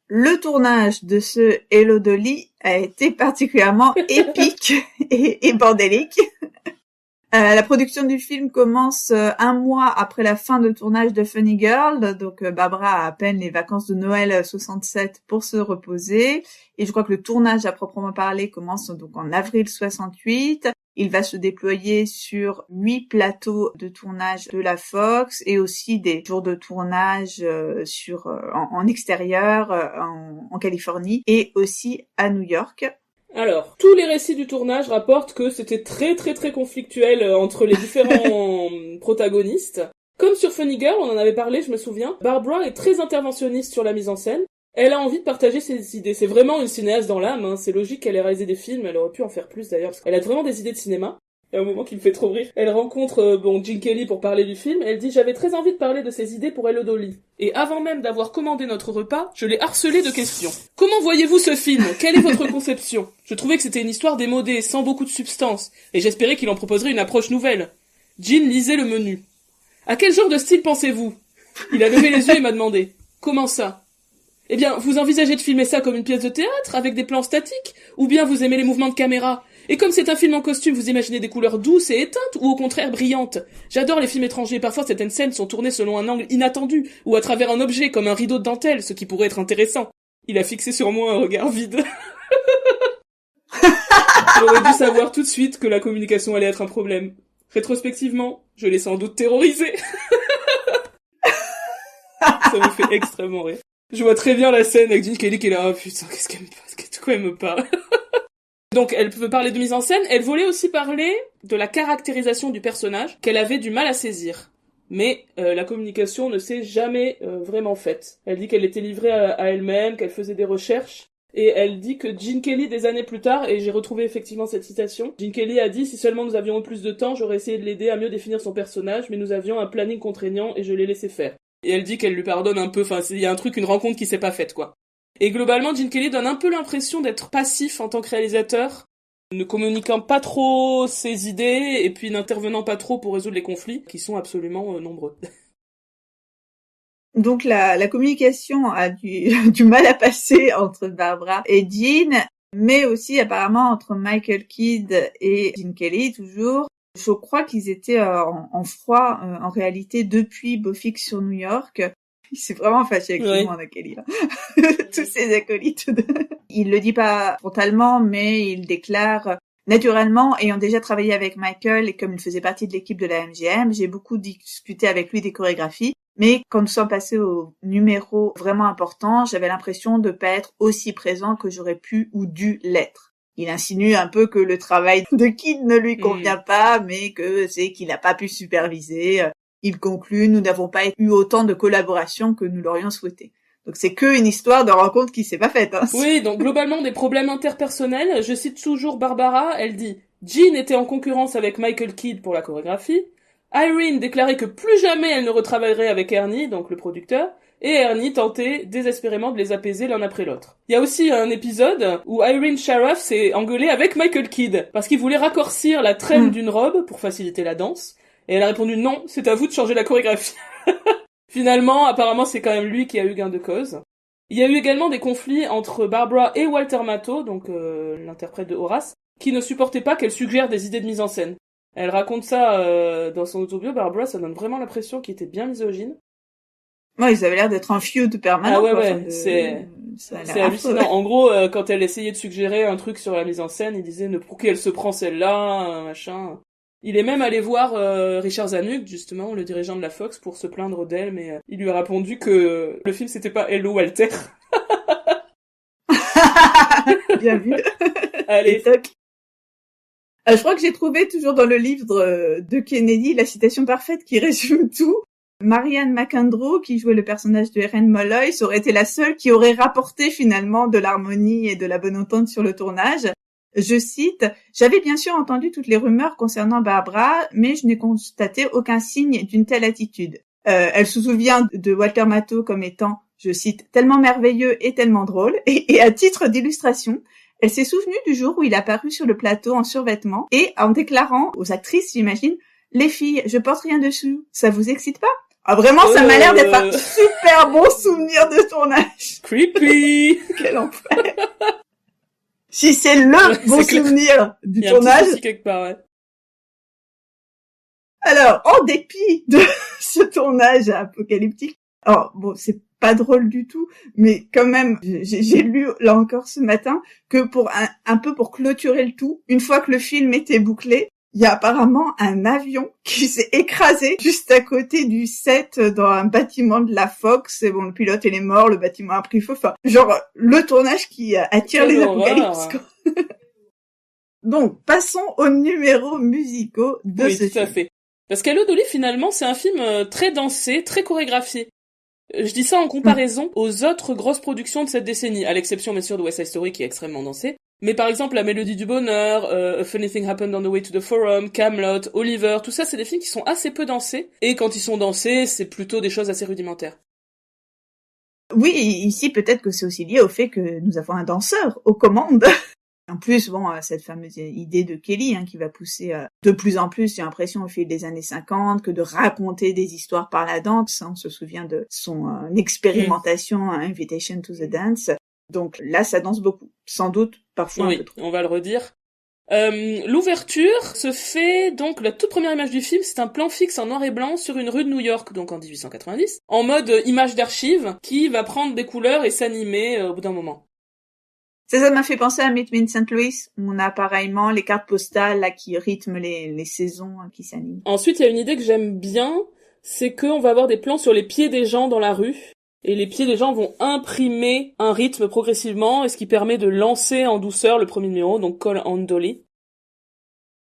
le tournage de ce Hello Dolly a été particulièrement épique et bordélique. La production du film commence un mois après la fin de tournage de Funny Girl, donc Barbara a à peine les vacances de Noël 67 pour se reposer, et je crois que le tournage à proprement parler commence donc en avril 68. Il va se déployer sur 8 plateaux de tournage de la Fox et aussi des jours de tournage en extérieur en Californie et aussi à New York. Alors, tous les récits du tournage rapportent que c'était très très très conflictuel entre les différents protagonistes. Comme sur Funny Girl, on en avait parlé, je me souviens, Barbara est très interventionniste sur la mise en scène. Elle a envie de partager ses idées. C'est vraiment une cinéaste dans l'âme, hein. C'est logique qu'elle ait réalisé des films, elle aurait pu en faire plus d'ailleurs, parce qu'elle a vraiment des idées de cinéma. Il y a un moment qui me fait trop rire. Elle rencontre Gene Kelly pour parler du film, elle dit « J'avais très envie de parler de ses idées pour Hello Dolly. Et avant même d'avoir commandé notre repas, je l'ai harcelé de questions. Comment voyez-vous ce film? Quelle est votre conception? Je trouvais que c'était une histoire démodée, sans beaucoup de substance, et j'espérais qu'il en proposerait une approche nouvelle. Gene lisait le menu. À quel genre de style pensez-vous? Il a levé les yeux et m'a demandé « Comment ça? Eh bien, vous envisagez de filmer ça comme une pièce de théâtre, avec des plans statiques? Ou bien vous aimez les mouvements de caméra? Et comme c'est un film en costume, vous imaginez des couleurs douces et éteintes, ou au contraire brillantes? J'adore les films étrangers, parfois certaines scènes sont tournées selon un angle inattendu, ou à travers un objet, comme un rideau de dentelle, ce qui pourrait être intéressant. Il a fixé sur moi un regard vide. J'aurais dû savoir tout de suite que la communication allait être un problème. Rétrospectivement, je l'ai sans doute terrorisé. Ça me fait extrêmement rire. Je vois très bien la scène avec Gene Kelly qui est là, oh putain, qu'est-ce qu'elle me passe, de quoi elle me parle? Donc elle peut parler de mise en scène, elle voulait aussi parler de la caractérisation du personnage qu'elle avait du mal à saisir. Mais la communication ne s'est jamais vraiment faite. Elle dit qu'elle était livrée à elle-même, qu'elle faisait des recherches, et elle dit que Gene Kelly, des années plus tard, et j'ai retrouvé effectivement cette citation, Gene Kelly a dit « Si seulement nous avions eu plus de temps, j'aurais essayé de l'aider à mieux définir son personnage, mais nous avions un planning contraignant et je l'ai laissé faire. » Et elle dit qu'elle lui pardonne un peu, enfin il y a un truc, une rencontre qui s'est pas faite quoi. Et globalement, Gene Kelly donne un peu l'impression d'être passif en tant que réalisateur, ne communiquant pas trop ses idées et puis n'intervenant pas trop pour résoudre les conflits, qui sont absolument nombreux. Donc la communication a du mal à passer entre Barbara et Gene, mais aussi apparemment entre Michael Kidd et Gene Kelly toujours. Je crois qu'ils étaient en froid en réalité depuis Beau Fixe sur New York. Il s'est vraiment fâché avec tout le monde, Kelly, là. Tous ses acolytes. Il le dit pas frontalement, mais il déclare naturellement, ayant déjà travaillé avec Michael et comme il faisait partie de l'équipe de la MGM, j'ai beaucoup discuté avec lui des chorégraphies. Mais quand nous sommes passés au numéro vraiment important, j'avais l'impression de pas être aussi présent que j'aurais pu ou dû l'être. Il insinue un peu que le travail de Kidd ne lui convient pas, mais que c'est qu'il n'a pas pu superviser. Il conclut, nous n'avons pas eu autant de collaboration que nous l'aurions souhaité. Donc c'est que une histoire de rencontre qui s'est pas faite. Hein. Oui, donc globalement des problèmes interpersonnels. Je cite toujours Barbara, elle dit Jean était en concurrence avec Michael Kidd pour la chorégraphie. Irene déclarait que plus jamais elle ne retravaillerait avec Ernie, donc le producteur, et Ernie tentait désespérément de les apaiser l'un après l'autre. Il y a aussi un épisode où Irene Sharaff s'est engueulée avec Michael Kidd, parce qu'il voulait raccourcir la traîne d'une robe pour faciliter la danse, et elle a répondu non, c'est à vous de changer la chorégraphie. Finalement, apparemment c'est quand même lui qui a eu gain de cause. Il y a eu également des conflits entre Barbara et Walter Matthau, donc l'interprète de Horace, qui ne supportaient pas qu'elle suggère des idées de mise en scène. Elle raconte ça dans son autobio, Barbara, ça donne vraiment l'impression qu'il était bien misogyne. Ouais, ils avaient l'air d'être en feud permanent. Ah ouais, quoi. ouais, c'est hallucinant. En gros, quand elle essayait de suggérer un truc sur la mise en scène, il disait pour qui elle se prend celle-là, machin. Il est même allé voir Richard Zanuck, justement, le dirigeant de la Fox, pour se plaindre d'elle, mais il lui a répondu que le film c'était pas Hello Walter. Bien vu. Allez. Toc. Je crois que j'ai trouvé toujours dans le livre de Kennedy la citation parfaite qui résume tout. Marianne McEnroe, qui jouait le personnage de Erin Molloy, aurait été la seule qui aurait rapporté finalement de l'harmonie et de la bonne entente sur le tournage. Je cite, « J'avais bien sûr entendu toutes les rumeurs concernant Barbara, mais je n'ai constaté aucun signe d'une telle attitude. » Elle se souvient de Walter Matthau comme étant, je cite, « tellement merveilleux et tellement drôle. » Et à titre d'illustration, elle s'est souvenue du jour où il a apparu sur le plateau en survêtement et en déclarant aux actrices, j'imagine, « Les filles, je porte rien dessous, ça vous excite pas ?» Ah, vraiment, ça m'a l'air d'être un super bon souvenir de tournage. Creepy. Quel enfer. Si c'est le bon souvenir du tournage. Il quelque part, ouais. Alors, en dépit de ce tournage apocalyptique, alors bon, c'est pas drôle du tout, mais quand même, j'ai lu là encore ce matin que pour un peu pour clôturer le tout, une fois que le film était bouclé, il y a apparemment un avion qui s'est écrasé juste à côté du set dans un bâtiment de la Fox. Et bon, le pilote il est mort, le bâtiment a pris feu. Enfin, genre le tournage qui attire les apocalypses. Donc, passons aux numéros musicaux de ce film. Oui, tout à fait. Parce qu'Hello Dolly, finalement, c'est un film très dansé, très chorégraphié. Je dis ça en comparaison aux autres grosses productions de cette décennie, à l'exception bien sûr de West Side Story qui est extrêmement dansé. Mais par exemple, La Mélodie du Bonheur, A Funny Thing Happened on the Way to the Forum, Camelot, Oliver, tout ça c'est des films qui sont assez peu dansés, et quand ils sont dansés, c'est plutôt des choses assez rudimentaires. Oui, ici peut-être que c'est aussi lié au fait que nous avons un danseur aux commandes. En plus, bon, cette fameuse idée de Kelly qui va pousser de plus en plus, j'ai l'impression, au fil des années 50, que de raconter des histoires par la danse. On se souvient de son expérimentation Invitation to the Dance. Donc là, ça danse beaucoup. Sans doute, parfois un peu trop. On va le redire. L'ouverture se fait, donc, la toute première image du film, c'est un plan fixe en noir et blanc sur une rue de New York, donc en 1890, en mode image d'archive, qui va prendre des couleurs et s'animer au bout d'un moment. Ça m'a fait penser à Meet Me in St. Louis, où on a pareillement les cartes postales là qui rythment les saisons qui s'animent. Ensuite, il y a une idée que j'aime bien, c'est qu'on va avoir des plans sur les pieds des gens dans la rue, et les pieds des gens vont imprimer un rythme progressivement, et ce qui permet de lancer en douceur le premier numéro, donc Call on Dolly.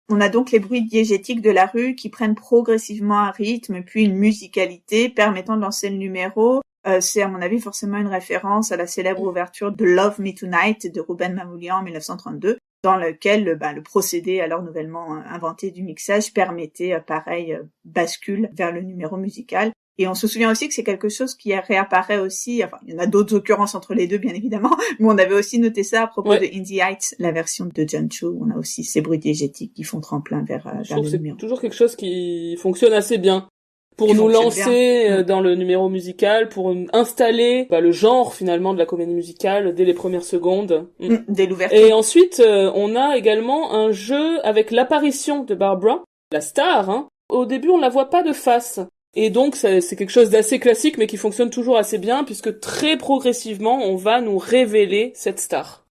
On a donc les bruits diégétiques de la rue qui prennent progressivement un rythme, puis une musicalité permettant de lancer le numéro. C'est à mon avis forcément une référence à la célèbre ouverture de Love Me Tonight de Ruben Mamoulian en 1932, dans lequel le procédé alors nouvellement inventé du mixage permettait pareil bascule vers le numéro musical. Et on se souvient aussi que c'est quelque chose qui réapparaît aussi, enfin, il y en a d'autres occurrences entre les deux, bien évidemment, mais on avait aussi noté ça à propos de In the Heights, la version de John Cho, où on a aussi ces bruits diégétiques qui font tremplin vers le numéro. C'est toujours quelque chose qui fonctionne assez bien. Pour nous lancer dans le numéro musical, pour installer le genre finalement de la comédie musicale dès les premières secondes. Dès l'ouverture. Et ensuite, on a également un jeu avec l'apparition de Barbara, la star. Au début, on la voit pas de face. Et donc, c'est quelque chose d'assez classique, mais qui fonctionne toujours assez bien, puisque très progressivement, on va nous révéler cette star.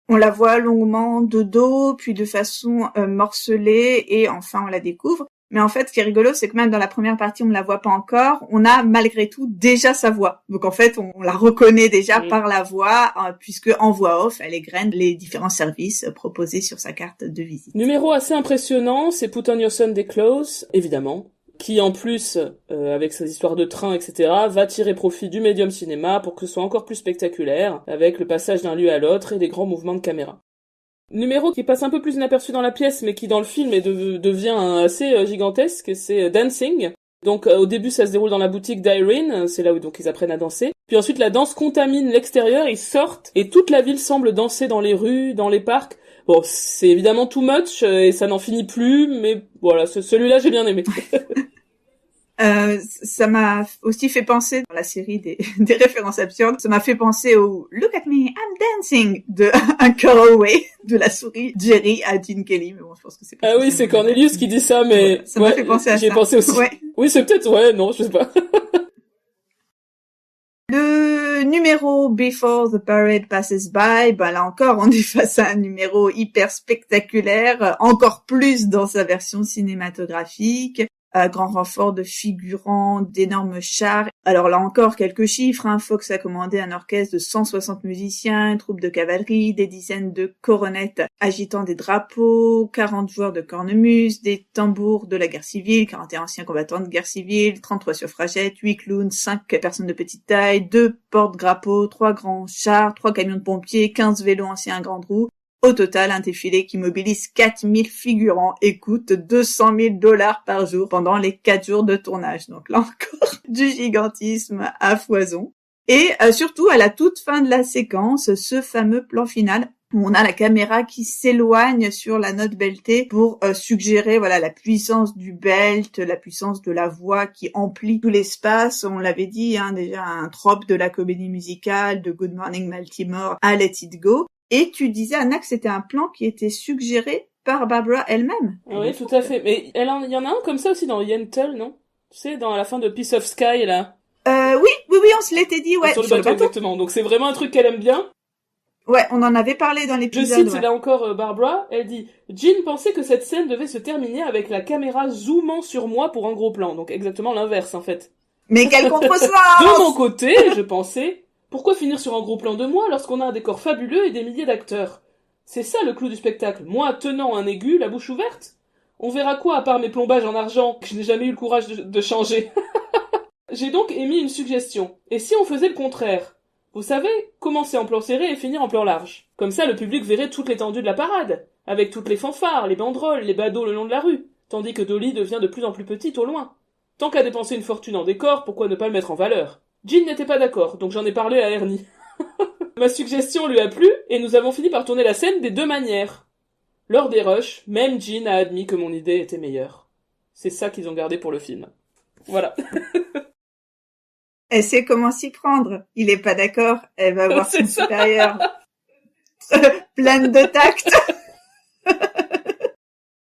On la voit longuement de dos, puis de façon morcelée, et enfin, on la découvre. Mais en fait, ce qui est rigolo, c'est que même dans la première partie, on ne la voit pas encore. On a malgré tout déjà sa voix. Donc en fait, on la reconnaît déjà par la voix, puisque en voix off, elle égrène les différents services proposés sur sa carte de visite. Numéro assez impressionnant, c'est Put on Your Sunday Clothes, évidemment, qui en plus, avec ses histoires de train, etc., va tirer profit du médium cinéma pour que ce soit encore plus spectaculaire, avec le passage d'un lieu à l'autre et des grands mouvements de caméra. Numéro qui passe un peu plus inaperçu dans la pièce, mais qui dans le film devient assez gigantesque, c'est Dancing. Donc au début ça se déroule dans la boutique d'Irene, c'est là où donc ils apprennent à danser. Puis ensuite la danse contamine l'extérieur, ils sortent et toute la ville semble danser dans les rues, dans les parcs. Bon, c'est évidemment too much et ça n'en finit plus, mais voilà, celui-là j'ai bien aimé. Ça m'a aussi fait penser, dans la série des références absurdes, ça m'a fait penser au Look at me, I'm dancing de Uncle Away, de la souris Jerry à Gene Kelly, mais bon, je pense que c'est pas. Ah oui, c'est Cornelius qui dit ça, mais ouais, ça m'a fait penser à ça. J'y ai pensé aussi. Ouais. Oui, c'est peut-être, ouais, non, je sais pas. Le numéro Before the Parade Passes By, ben là encore, on est face à un numéro hyper spectaculaire, encore plus dans sa version cinématographique. Grand renfort de figurants, d'énormes chars. Alors là encore, quelques chiffres. Fox a commandé un orchestre de 160 musiciens, une troupe de cavalerie, des dizaines de coronettes agitant des drapeaux, 40 joueurs de cornemuse, des tambours de la guerre civile, 41 anciens combattants de guerre civile, 33 suffragettes, 8 clowns, 5 personnes de petite taille, 2 porte-drapeaux, 3 grands chars, 3 camions de pompiers, 15 vélos anciens à grande roue. Au total, un défilé qui mobilise 4000 figurants et coûte $200,000 par jour pendant les 4 jours de tournage. Donc là encore, du gigantisme à foison. Et surtout, à la toute fin de la séquence, ce fameux plan final où on a la caméra qui s'éloigne sur la note beltée pour suggérer voilà la puissance du belt, la puissance de la voix qui emplit tout l'espace. On l'avait dit, déjà un trope de la comédie musicale, de Good Morning Baltimore à Let It Go. Et tu disais, Anna, que c'était un plan qui était suggéré par Barbara elle-même. Oui, tout à fait. Mais il y en a un comme ça aussi dans Yentl, non? Tu sais, dans la fin de Piece of Sky, là. Oui, on se l'était dit, ouais. Sur le bateau, exactement. Donc c'est vraiment un truc qu'elle aime bien. Ouais, on en avait parlé dans l'épisode. Je cite là encore Barbara, elle dit « Jean pensait que cette scène devait se terminer avec la caméra zoomant sur moi pour un gros plan. » Donc exactement l'inverse, en fait. Mais quel contresens! De mon côté, je pensais... Pourquoi finir sur un gros plan de moi lorsqu'on a un décor fabuleux et des milliers d'acteurs? C'est ça le clou du spectacle, moi tenant un aigu, la bouche ouverte? On verra quoi à part mes plombages en argent que je n'ai jamais eu le courage de changer? J'ai donc émis une suggestion. Et si on faisait le contraire? Vous savez, commencer en plan serré et finir en plan large. Comme ça, le public verrait toute l'étendue de la parade, avec toutes les fanfares, les banderoles, les badauds le long de la rue, tandis que Dolly devient de plus en plus petite au loin. Tant qu'à dépenser une fortune en décor, pourquoi ne pas le mettre en valeur? Jean n'était pas d'accord, donc j'en ai parlé à Ernie. Ma suggestion lui a plu, et nous avons fini par tourner la scène des deux manières. Lors des rushs, même Jean a admis que mon idée était meilleure. C'est ça qu'ils ont gardé pour le film. Voilà. Elle sait comment s'y prendre. Il est pas d'accord, elle va voir son supérieur. Pleine de tact.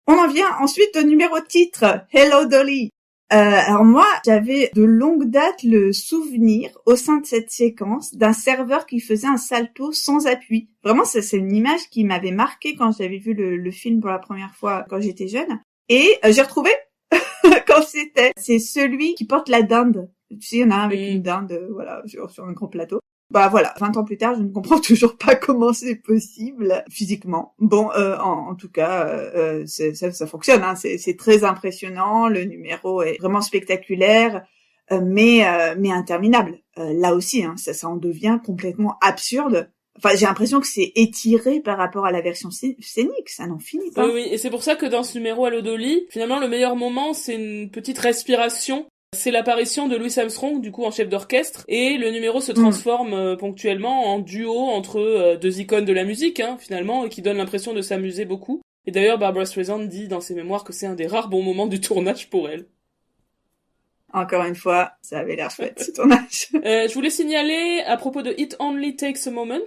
On en vient ensuite au numéro titre, Hello Dolly. Alors moi, j'avais de longue date le souvenir, au sein de cette séquence, d'un serveur qui faisait un salto sans appui. Vraiment, c'est une image qui m'avait marqué quand j'avais vu le film pour la première fois quand j'étais jeune. Et j'ai retrouvé quand c'était. C'est celui qui porte la dinde. Tu sais, il y en a un avec une dinde, voilà, sur un grand plateau. Bah voilà, 20 ans plus tard, je ne comprends toujours pas comment c'est possible physiquement. Bon, en tout cas, ça fonctionne, c'est très impressionnant, le numéro est vraiment spectaculaire, mais interminable. Là aussi, ça en devient complètement absurde. Enfin, j'ai l'impression que c'est étiré par rapport à la version scénique, ça n'en finit pas. Oui, et c'est pour ça que dans ce numéro Hello Dolly, finalement, le meilleur moment, c'est une petite respiration. C'est l'apparition de Louis Armstrong, du coup, en chef d'orchestre, et le numéro se transforme ponctuellement en duo entre deux icônes de la musique, finalement, et qui donne l'impression de s'amuser beaucoup. Et d'ailleurs, Barbara Streisand dit dans ses mémoires que c'est un des rares bons moments du tournage pour elle. Encore une fois, ça avait l'air chouette, ce tournage. Je voulais signaler, à propos de It Only Takes a Moment,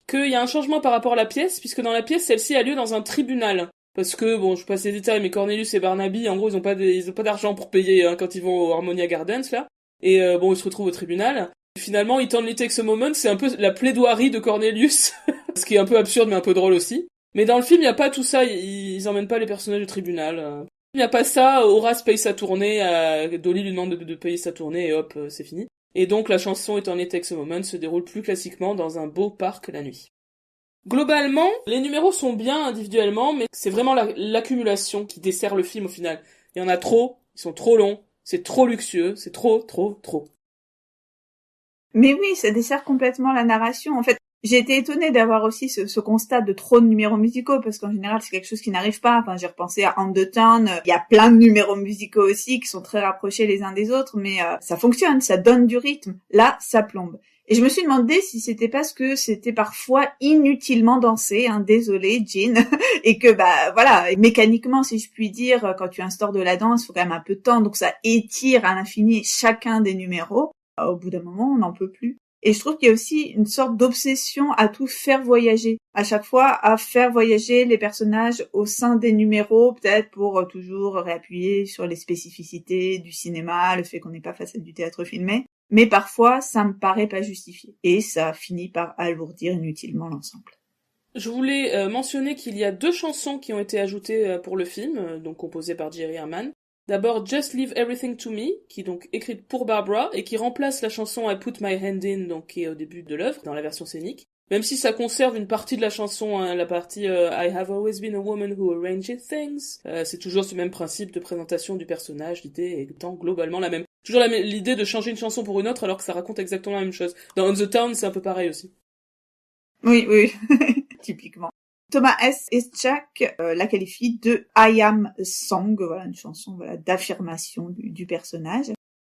qu'il y a un changement par rapport à la pièce, puisque dans la pièce, celle-ci a lieu dans un tribunal. Parce que, bon, je passe les détails, mais Cornelius et Barnaby, en gros, ils ont pas d'argent pour payer quand ils vont au Harmonia Gardens, là. Et bon, ils se retrouvent au tribunal. Et finalement, It Only Takes a Moment, c'est un peu la plaidoirie de Cornelius, ce qui est un peu absurde, mais un peu drôle aussi. Mais dans le film, il y a pas tout ça, ils emmènent pas les personnages au tribunal. Il n'y a pas ça, Horace paye sa tournée, Dolly lui demande de payer sa tournée, et hop, c'est fini. Et donc, la chanson It Only Takes a Moment se déroule plus classiquement dans un beau parc la nuit. Globalement, les numéros sont bien individuellement, mais c'est vraiment l'accumulation qui dessert le film au final. Il y en a trop, ils sont trop longs, c'est trop luxueux, c'est trop. Mais oui, ça dessert complètement la narration. En fait, J'ai été étonnée d'avoir aussi ce constat de trop de numéros musicaux, parce qu'en général, c'est quelque chose qui n'arrive pas. Enfin, j'ai repensé à Undertown. Il y a plein de numéros musicaux aussi qui sont très rapprochés les uns des autres, mais ça fonctionne, ça donne du rythme. Là, ça plombe. Et je me suis demandé si c'était parce que c'était parfois inutilement dansé, hein, désolé, Jean, et que, voilà, mécaniquement, si je puis dire, quand tu instaures de la danse, il faut quand même un peu de temps, donc ça étire à l'infini chacun des numéros. Au bout d'un moment, on n'en peut plus. Et je trouve qu'il y a aussi une sorte d'obsession à tout faire voyager. À chaque fois, à faire voyager les personnages au sein des numéros, peut-être pour toujours réappuyer sur les spécificités du cinéma, le fait qu'on n'est pas face à du théâtre filmé. Mais parfois, ça me paraît pas justifié. Et ça finit par alourdir inutilement l'ensemble. Je voulais mentionner qu'il y a 2 chansons qui ont été ajoutées pour le film, donc composées par Jerry Herman. D'abord Just Leave Everything to Me, qui est donc écrite pour Barbara et qui remplace la chanson I Put My Hand In, donc qui est au début de l'œuvre, dans la version scénique. Même si ça conserve une partie de la chanson, hein, la partie I have always been a woman who arranges things. C'est toujours ce même principe de présentation du personnage, l'idée étant globalement la même. Toujours l'idée de changer une chanson pour une autre alors que ça raconte exactement la même chose. Dans On the Town, c'est un peu pareil aussi. Oui, typiquement. Thomas S. Eschak la qualifie de I Am Song, voilà une chanson d'affirmation du personnage.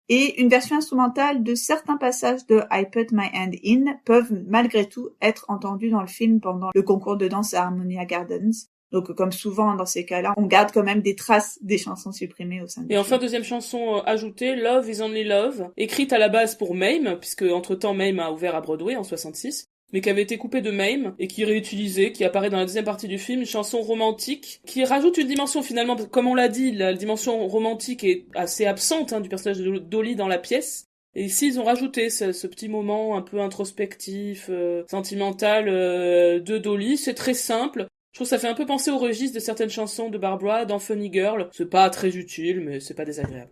Et une version instrumentale de certains passages de I Put My Hand In peuvent malgré tout être entendus dans le film pendant le concours de danse à Harmonia Gardens. Donc comme souvent dans ces cas-là, on garde quand même des traces des chansons supprimées au sein du film. Et enfin, deuxième chanson ajoutée, Love is Only Love, écrite à la base pour Mame, puisque entre-temps Mame a ouvert à Broadway en 66. Mais qui avait été coupée de Mame et qui est réutilisée, qui apparaît dans la deuxième partie du film, une chanson romantique qui rajoute une dimension finalement, comme on l'a dit, la dimension romantique est assez absente du personnage de Dolly dans la pièce. Et ici, ils ont rajouté ce petit moment un peu introspectif, sentimental de Dolly. C'est très simple. Je trouve que ça fait un peu penser au registre de certaines chansons de Barbara dans Funny Girl. C'est pas très utile, mais c'est pas désagréable.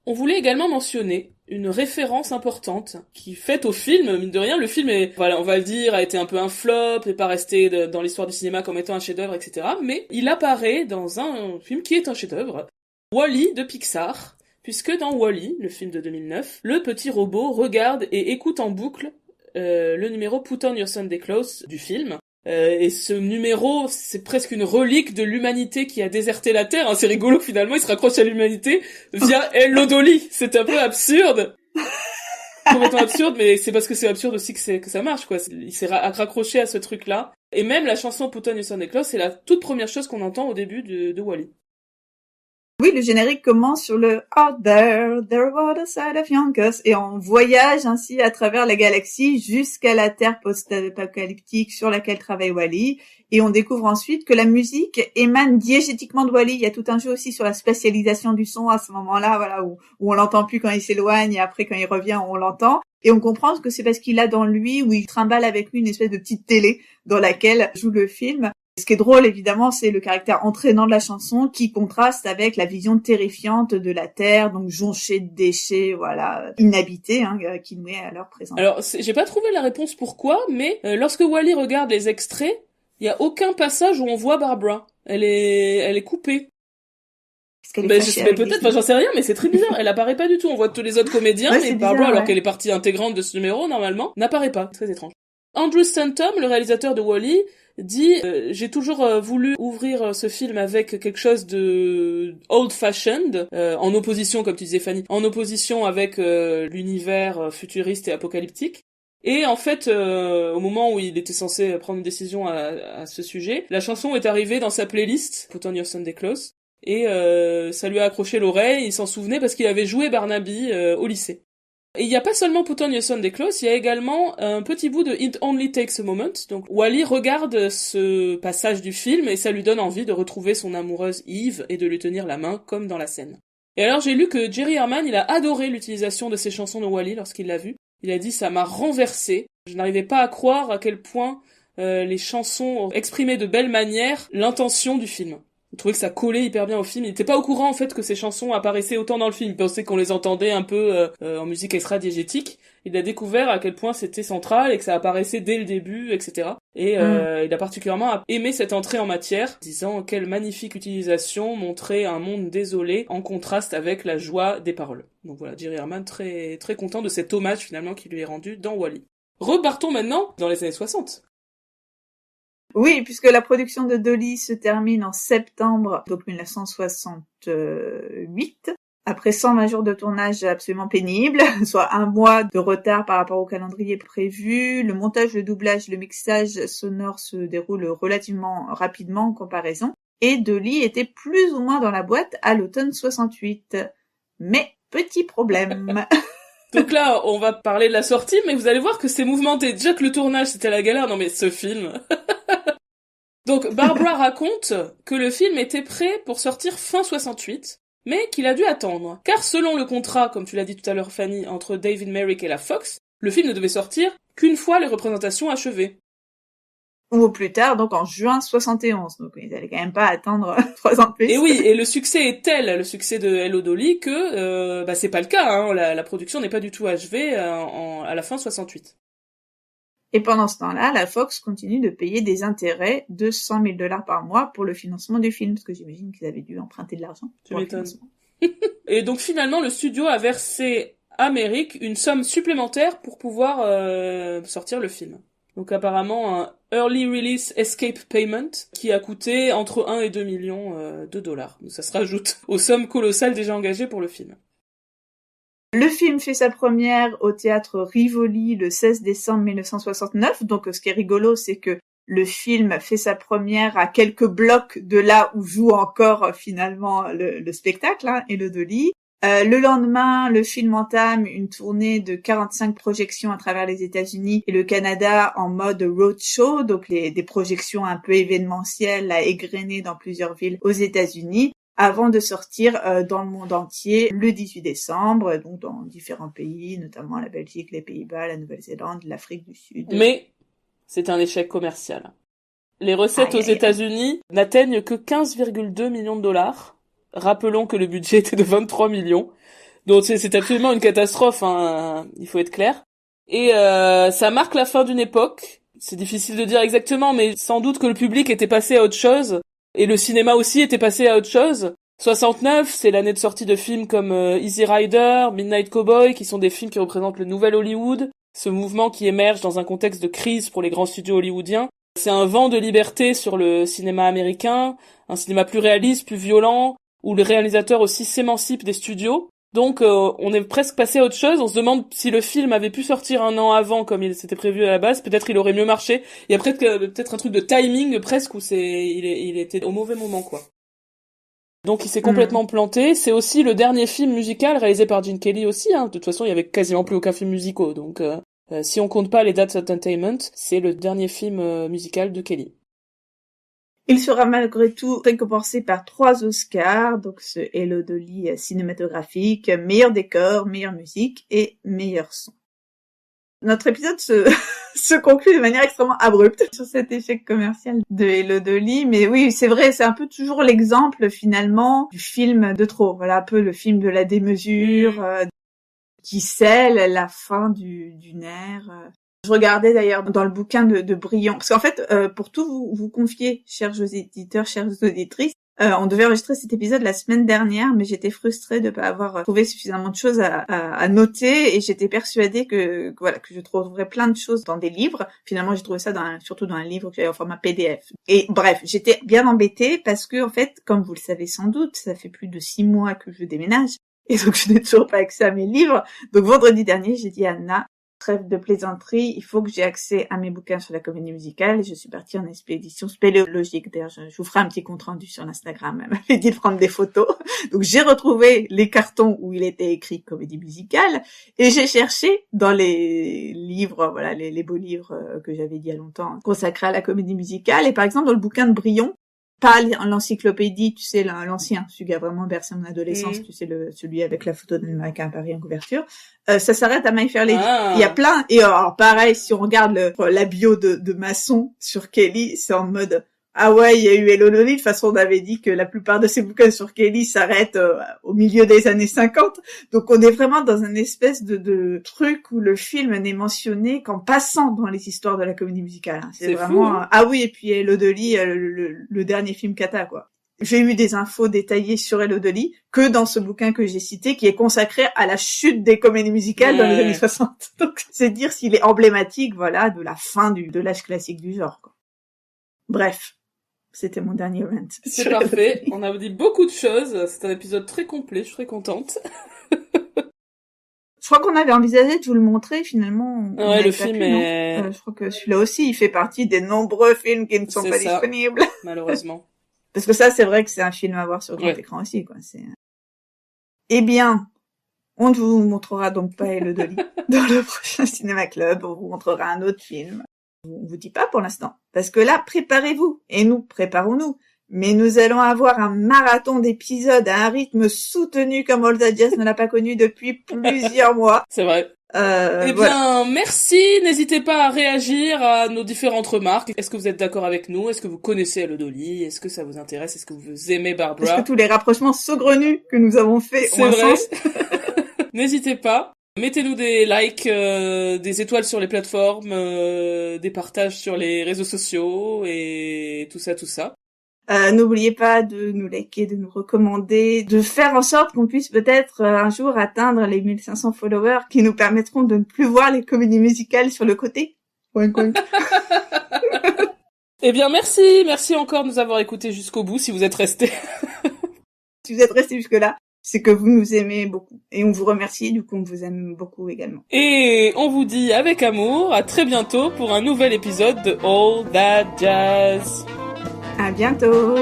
On voulait également mentionner une référence importante qui fait au film, mine de rien, le film est, voilà, on va le dire, a été un peu un flop, n'est pas resté dans l'histoire du cinéma comme étant un chef-d'œuvre, etc. Mais il apparaît dans un film qui est un chef-d'œuvre, Wall-E de Pixar, puisque dans Wall-E, le film de 2009, le petit robot regarde et écoute en boucle le numéro Put on Your Sunday Clothes du film. Et ce numéro, c'est presque une relique de l'humanité qui a déserté la Terre. C'est rigolo que finalement il se raccroche à l'humanité via Hello Dolly. C'est un peu absurde. Complètement absurde, mais c'est parce que c'est absurde aussi que ça marche, quoi. Il s'est raccroché à ce truc-là. Et même la chanson Put on Your Sunday Clothes, c'est la toute première chose qu'on entend au début de Wall-E. Oui, le générique commence sur le Out there was the side of Yonkers, et on voyage ainsi à travers la galaxie jusqu'à la Terre post-apocalyptique sur laquelle travaille Wall-E, et on découvre ensuite que la musique émane diégétiquement de Wall-E. Il y a tout un jeu aussi sur la spatialisation du son à ce moment-là, voilà, où on l'entend plus quand il s'éloigne, et après quand il revient, on l'entend. Et on comprend que c'est parce qu'il a dans lui, où il trimballe avec lui une espèce de petite télé dans laquelle joue le film. Ce qui est drôle, évidemment, c'est le caractère entraînant de la chanson qui contraste avec la vision terrifiante de la Terre, donc jonchée de déchets, voilà, inhabités, qui nous est alors présent. Alors, j'ai pas trouvé la réponse pourquoi, mais lorsque Wall-E regarde les extraits, il y a aucun passage où on voit Barbara. Elle est coupée. Peut-être, j'en sais rien, mais c'est très bizarre. Elle apparaît pas du tout. On voit tous les autres comédiens, mais Barbara, alors qu'elle est partie intégrante de ce numéro, normalement, n'apparaît pas. Très étrange. Andrew Stanton, le réalisateur de Wall-E, dit j'ai toujours voulu ouvrir ce film avec quelque chose de old-fashioned, en opposition, comme tu disais Fanny, en opposition avec l'univers futuriste et apocalyptique. Et en fait, au moment où il était censé prendre une décision à ce sujet, la chanson est arrivée dans sa playlist, Put on Your Sunday Clothes, et ça lui a accroché l'oreille, il s'en souvenait parce qu'il avait joué Barnaby au lycée. Et il n'y a pas seulement Put on Your Sunday Clothes, il y a également un petit bout de It Only Takes a Moment. Donc Wall-E regarde ce passage du film et ça lui donne envie de retrouver son amoureuse Eve et de lui tenir la main comme dans la scène. Et alors j'ai lu que Jerry Herman, il a adoré l'utilisation de ces chansons de Wall-E lorsqu'il l'a vu. Il a dit ça m'a renversé. Je n'arrivais pas à croire à quel point les chansons exprimaient de belle manière l'intention du film. Il trouvait que ça collait hyper bien au film. Il était pas au courant en fait que ces chansons apparaissaient autant dans le film. Il pensait qu'on les entendait un peu en musique extra-diégétique. Il a découvert à quel point c'était central et que ça apparaissait dès le début, etc. Et il a particulièrement aimé cette entrée en matière, disant quelle magnifique utilisation montrait un monde désolé en contraste avec la joie des paroles. Donc voilà, Jerry Herman très très content de cet hommage finalement qui lui est rendu dans Wall-E. Repartons maintenant dans les années 60. Oui, puisque la production de Dolly se termine en septembre, donc 1968. Après 120 jours de tournage absolument pénibles, soit un mois de retard par rapport au calendrier prévu, le montage, le doublage, le mixage sonore se déroulent relativement rapidement en comparaison, et Dolly était plus ou moins dans la boîte à l'automne 68. Mais, petit problème. Donc là, on va parler de la sortie, mais vous allez voir que c'est mouvementé. Déjà que le tournage, c'était la galère. Non mais ce film... Donc Barbara raconte que le film était prêt pour sortir fin 68, mais qu'il a dû attendre. Car selon le contrat, comme tu l'as dit tout à l'heure Fanny, entre David Merrick et la Fox, le film ne devait sortir qu'une fois les représentations achevées. Ou au plus tard, donc en juin 71. Donc ils allaient quand même pas attendre 3 ans de plus. Et oui, et le succès est tel, le succès de Hello Dolly, que c'est pas le cas. Hein, la production n'est pas du tout achevée à la fin 68. Et pendant ce temps-là, la Fox continue de payer des intérêts de $100,000 par mois pour le financement du film, parce que j'imagine qu'ils avaient dû emprunter de l'argent. Tu m'étonnes. Et donc finalement, le studio a versé à Merrick une somme supplémentaire pour pouvoir sortir le film. Donc apparemment un Early Release Escape Payment qui a coûté entre 1 et 2 millions de dollars. Donc ça se rajoute aux sommes colossales déjà engagées pour le film. Le film fait sa première au théâtre Rivoli le 16 décembre 1969. Donc, ce qui est rigolo, c'est que le film fait sa première à quelques blocs de là où joue encore finalement le spectacle, hein, et le Dolly. Le lendemain, le film entame une tournée de 45 projections à travers les États-Unis et le Canada en mode roadshow, donc des projections un peu événementielles à égrener dans plusieurs villes aux États-Unis, avant de sortir dans le monde entier le 18 décembre, donc dans différents pays, notamment la Belgique, les Pays-Bas, la Nouvelle-Zélande, l'Afrique du Sud. Mais c'est un échec commercial. Les recettes aux États-Unis n'atteignent que 15,2 millions de dollars. Rappelons que le budget était de 23 millions. Donc c'est absolument une catastrophe, hein, il faut être clair. Et ça marque la fin d'une époque. C'est difficile de dire exactement, mais sans doute que le public était passé à autre chose. Et le cinéma aussi était passé à autre chose. 69, c'est l'année de sortie de films comme Easy Rider, Midnight Cowboy, qui sont des films qui représentent le nouvel Hollywood, ce mouvement qui émerge dans un contexte de crise pour les grands studios hollywoodiens. C'est un vent de liberté sur le cinéma américain, un cinéma plus réaliste, plus violent, où le réalisateur aussi s'émancipe des studios. Donc on est presque passé à autre chose, on se demande si le film avait pu sortir un an avant comme il s'était prévu à la base, peut-être il aurait mieux marché. Il y a peut-être un truc de timing presque où il était au mauvais moment quoi. Donc il s'est complètement planté, c'est aussi le dernier film musical réalisé par Gene Kelly aussi, hein. De toute façon il y avait quasiment plus aucun film musical, donc si on compte pas les That's Entertainment, c'est le dernier film musical de Kelly. Il sera malgré tout récompensé par 3 Oscars, donc ce Hello Dolly cinématographique, meilleur décor, meilleure musique et meilleur son. Notre épisode se conclut de manière extrêmement abrupte sur cet échec commercial de Hello Dolly, mais oui, c'est vrai, c'est un peu toujours l'exemple finalement du film de trop. Voilà, un peu le film de la démesure qui scelle la fin d'une ère. Je regardais d'ailleurs dans le bouquin de Brion, parce qu'en fait, pour tout vous confier, chers éditeurs, chères auditrices, on devait enregistrer cet épisode la semaine dernière, mais j'étais frustrée de pas avoir trouvé suffisamment de choses à noter, et j'étais persuadée que je trouverais plein de choses dans des livres. Finalement, j'ai trouvé ça surtout dans un livre que j'avais en format PDF. Et bref, j'étais bien embêtée parce que, en fait, comme vous le savez sans doute, ça fait plus de 6 mois que je déménage, et donc je n'ai toujours pas accès à mes livres. Donc vendredi dernier, j'ai dit à Anna, trêve de plaisanterie, il faut que j'ai accès à mes bouquins sur la comédie musicale, et je suis partie en expédition spéléologique. D'ailleurs, je vous ferai un petit compte rendu sur l'Instagram. Elle m'avait dit de prendre des photos. Donc, j'ai retrouvé les cartons où il était écrit comédie musicale, et j'ai cherché dans les livres, voilà, les beaux livres que j'avais dit il y a longtemps, consacrés à la comédie musicale, et par exemple, dans le bouquin de Brion, pas l'encyclopédie, tu sais, l'ancien, celui qui a vraiment bercé mon adolescence, tu sais, celui avec la photo d'Américain à Paris en couverture, ça s'arrête à My Fair Lady. Il y a plein, et alors pareil, si on regarde la bio de Masson sur Kelly, c'est en mode, ah ouais, il y a eu Hello Dolly. De toute façon, on avait dit que la plupart de ces bouquins sur Kelly s'arrêtent au milieu des années 50. Donc, on est vraiment dans une espèce de truc où le film n'est mentionné qu'en passant dans les histoires de la comédie musicale. C'est vraiment... fou, hein. Ah oui, et puis Hello Dolly, le dernier film cata, quoi. j'ai eu des infos détaillées sur Hello Dolly que dans ce bouquin que j'ai cité, qui est consacré à la chute des comédies musicales dans les années 60. Donc, c'est dire s'il est emblématique, voilà, de la fin de l'âge classique du genre, quoi. Bref. C'était mon dernier rant. C'est parfait. On a dit beaucoup de choses. C'est un épisode très complet. Je suis très contente. Je crois qu'on avait envisagé de vous le montrer, finalement. Ouais, le film est... je crois que celui-là aussi, il fait partie des nombreux films qui ne sont pas disponibles. Malheureusement. Parce que ça, c'est vrai que c'est un film à voir sur grand écran aussi, quoi. Eh bien, on ne vous montrera donc pas Hello Dolly dans le prochain Cinéma Club. On vous montrera un autre film. On vous dit pas pour l'instant. Parce que là, préparez-vous. Et nous, préparons-nous. Mais nous allons avoir un marathon d'épisodes à un rythme soutenu comme All That Jazz ne l'a pas connu depuis plusieurs mois. C'est vrai. Eh bien, merci. N'hésitez pas à réagir à nos différentes remarques. Est-ce que vous êtes d'accord avec nous? Est-ce que vous connaissez Hello Dolly? Est-ce que ça vous intéresse? Est-ce que vous aimez Barbara? Est-ce que tous les rapprochements saugrenus que nous avons faits ont un sens? N'hésitez pas. Mettez-nous des likes, des étoiles sur les plateformes, des partages sur les réseaux sociaux et tout ça. N'oubliez pas de nous liker, de nous recommander, de faire en sorte qu'on puisse peut-être un jour atteindre les 1500 followers qui nous permettront de ne plus voir les comédies musicales sur le côté. Wink wink. Eh bien, merci encore de nous avoir écoutés jusqu'au bout si vous êtes restés. Si vous êtes restés jusque-là, c'est que vous nous aimez beaucoup. Et on vous remercie, du coup on vous aime beaucoup également. Et on vous dit avec amour, à très bientôt pour un nouvel épisode de All That Jazz. À bientôt!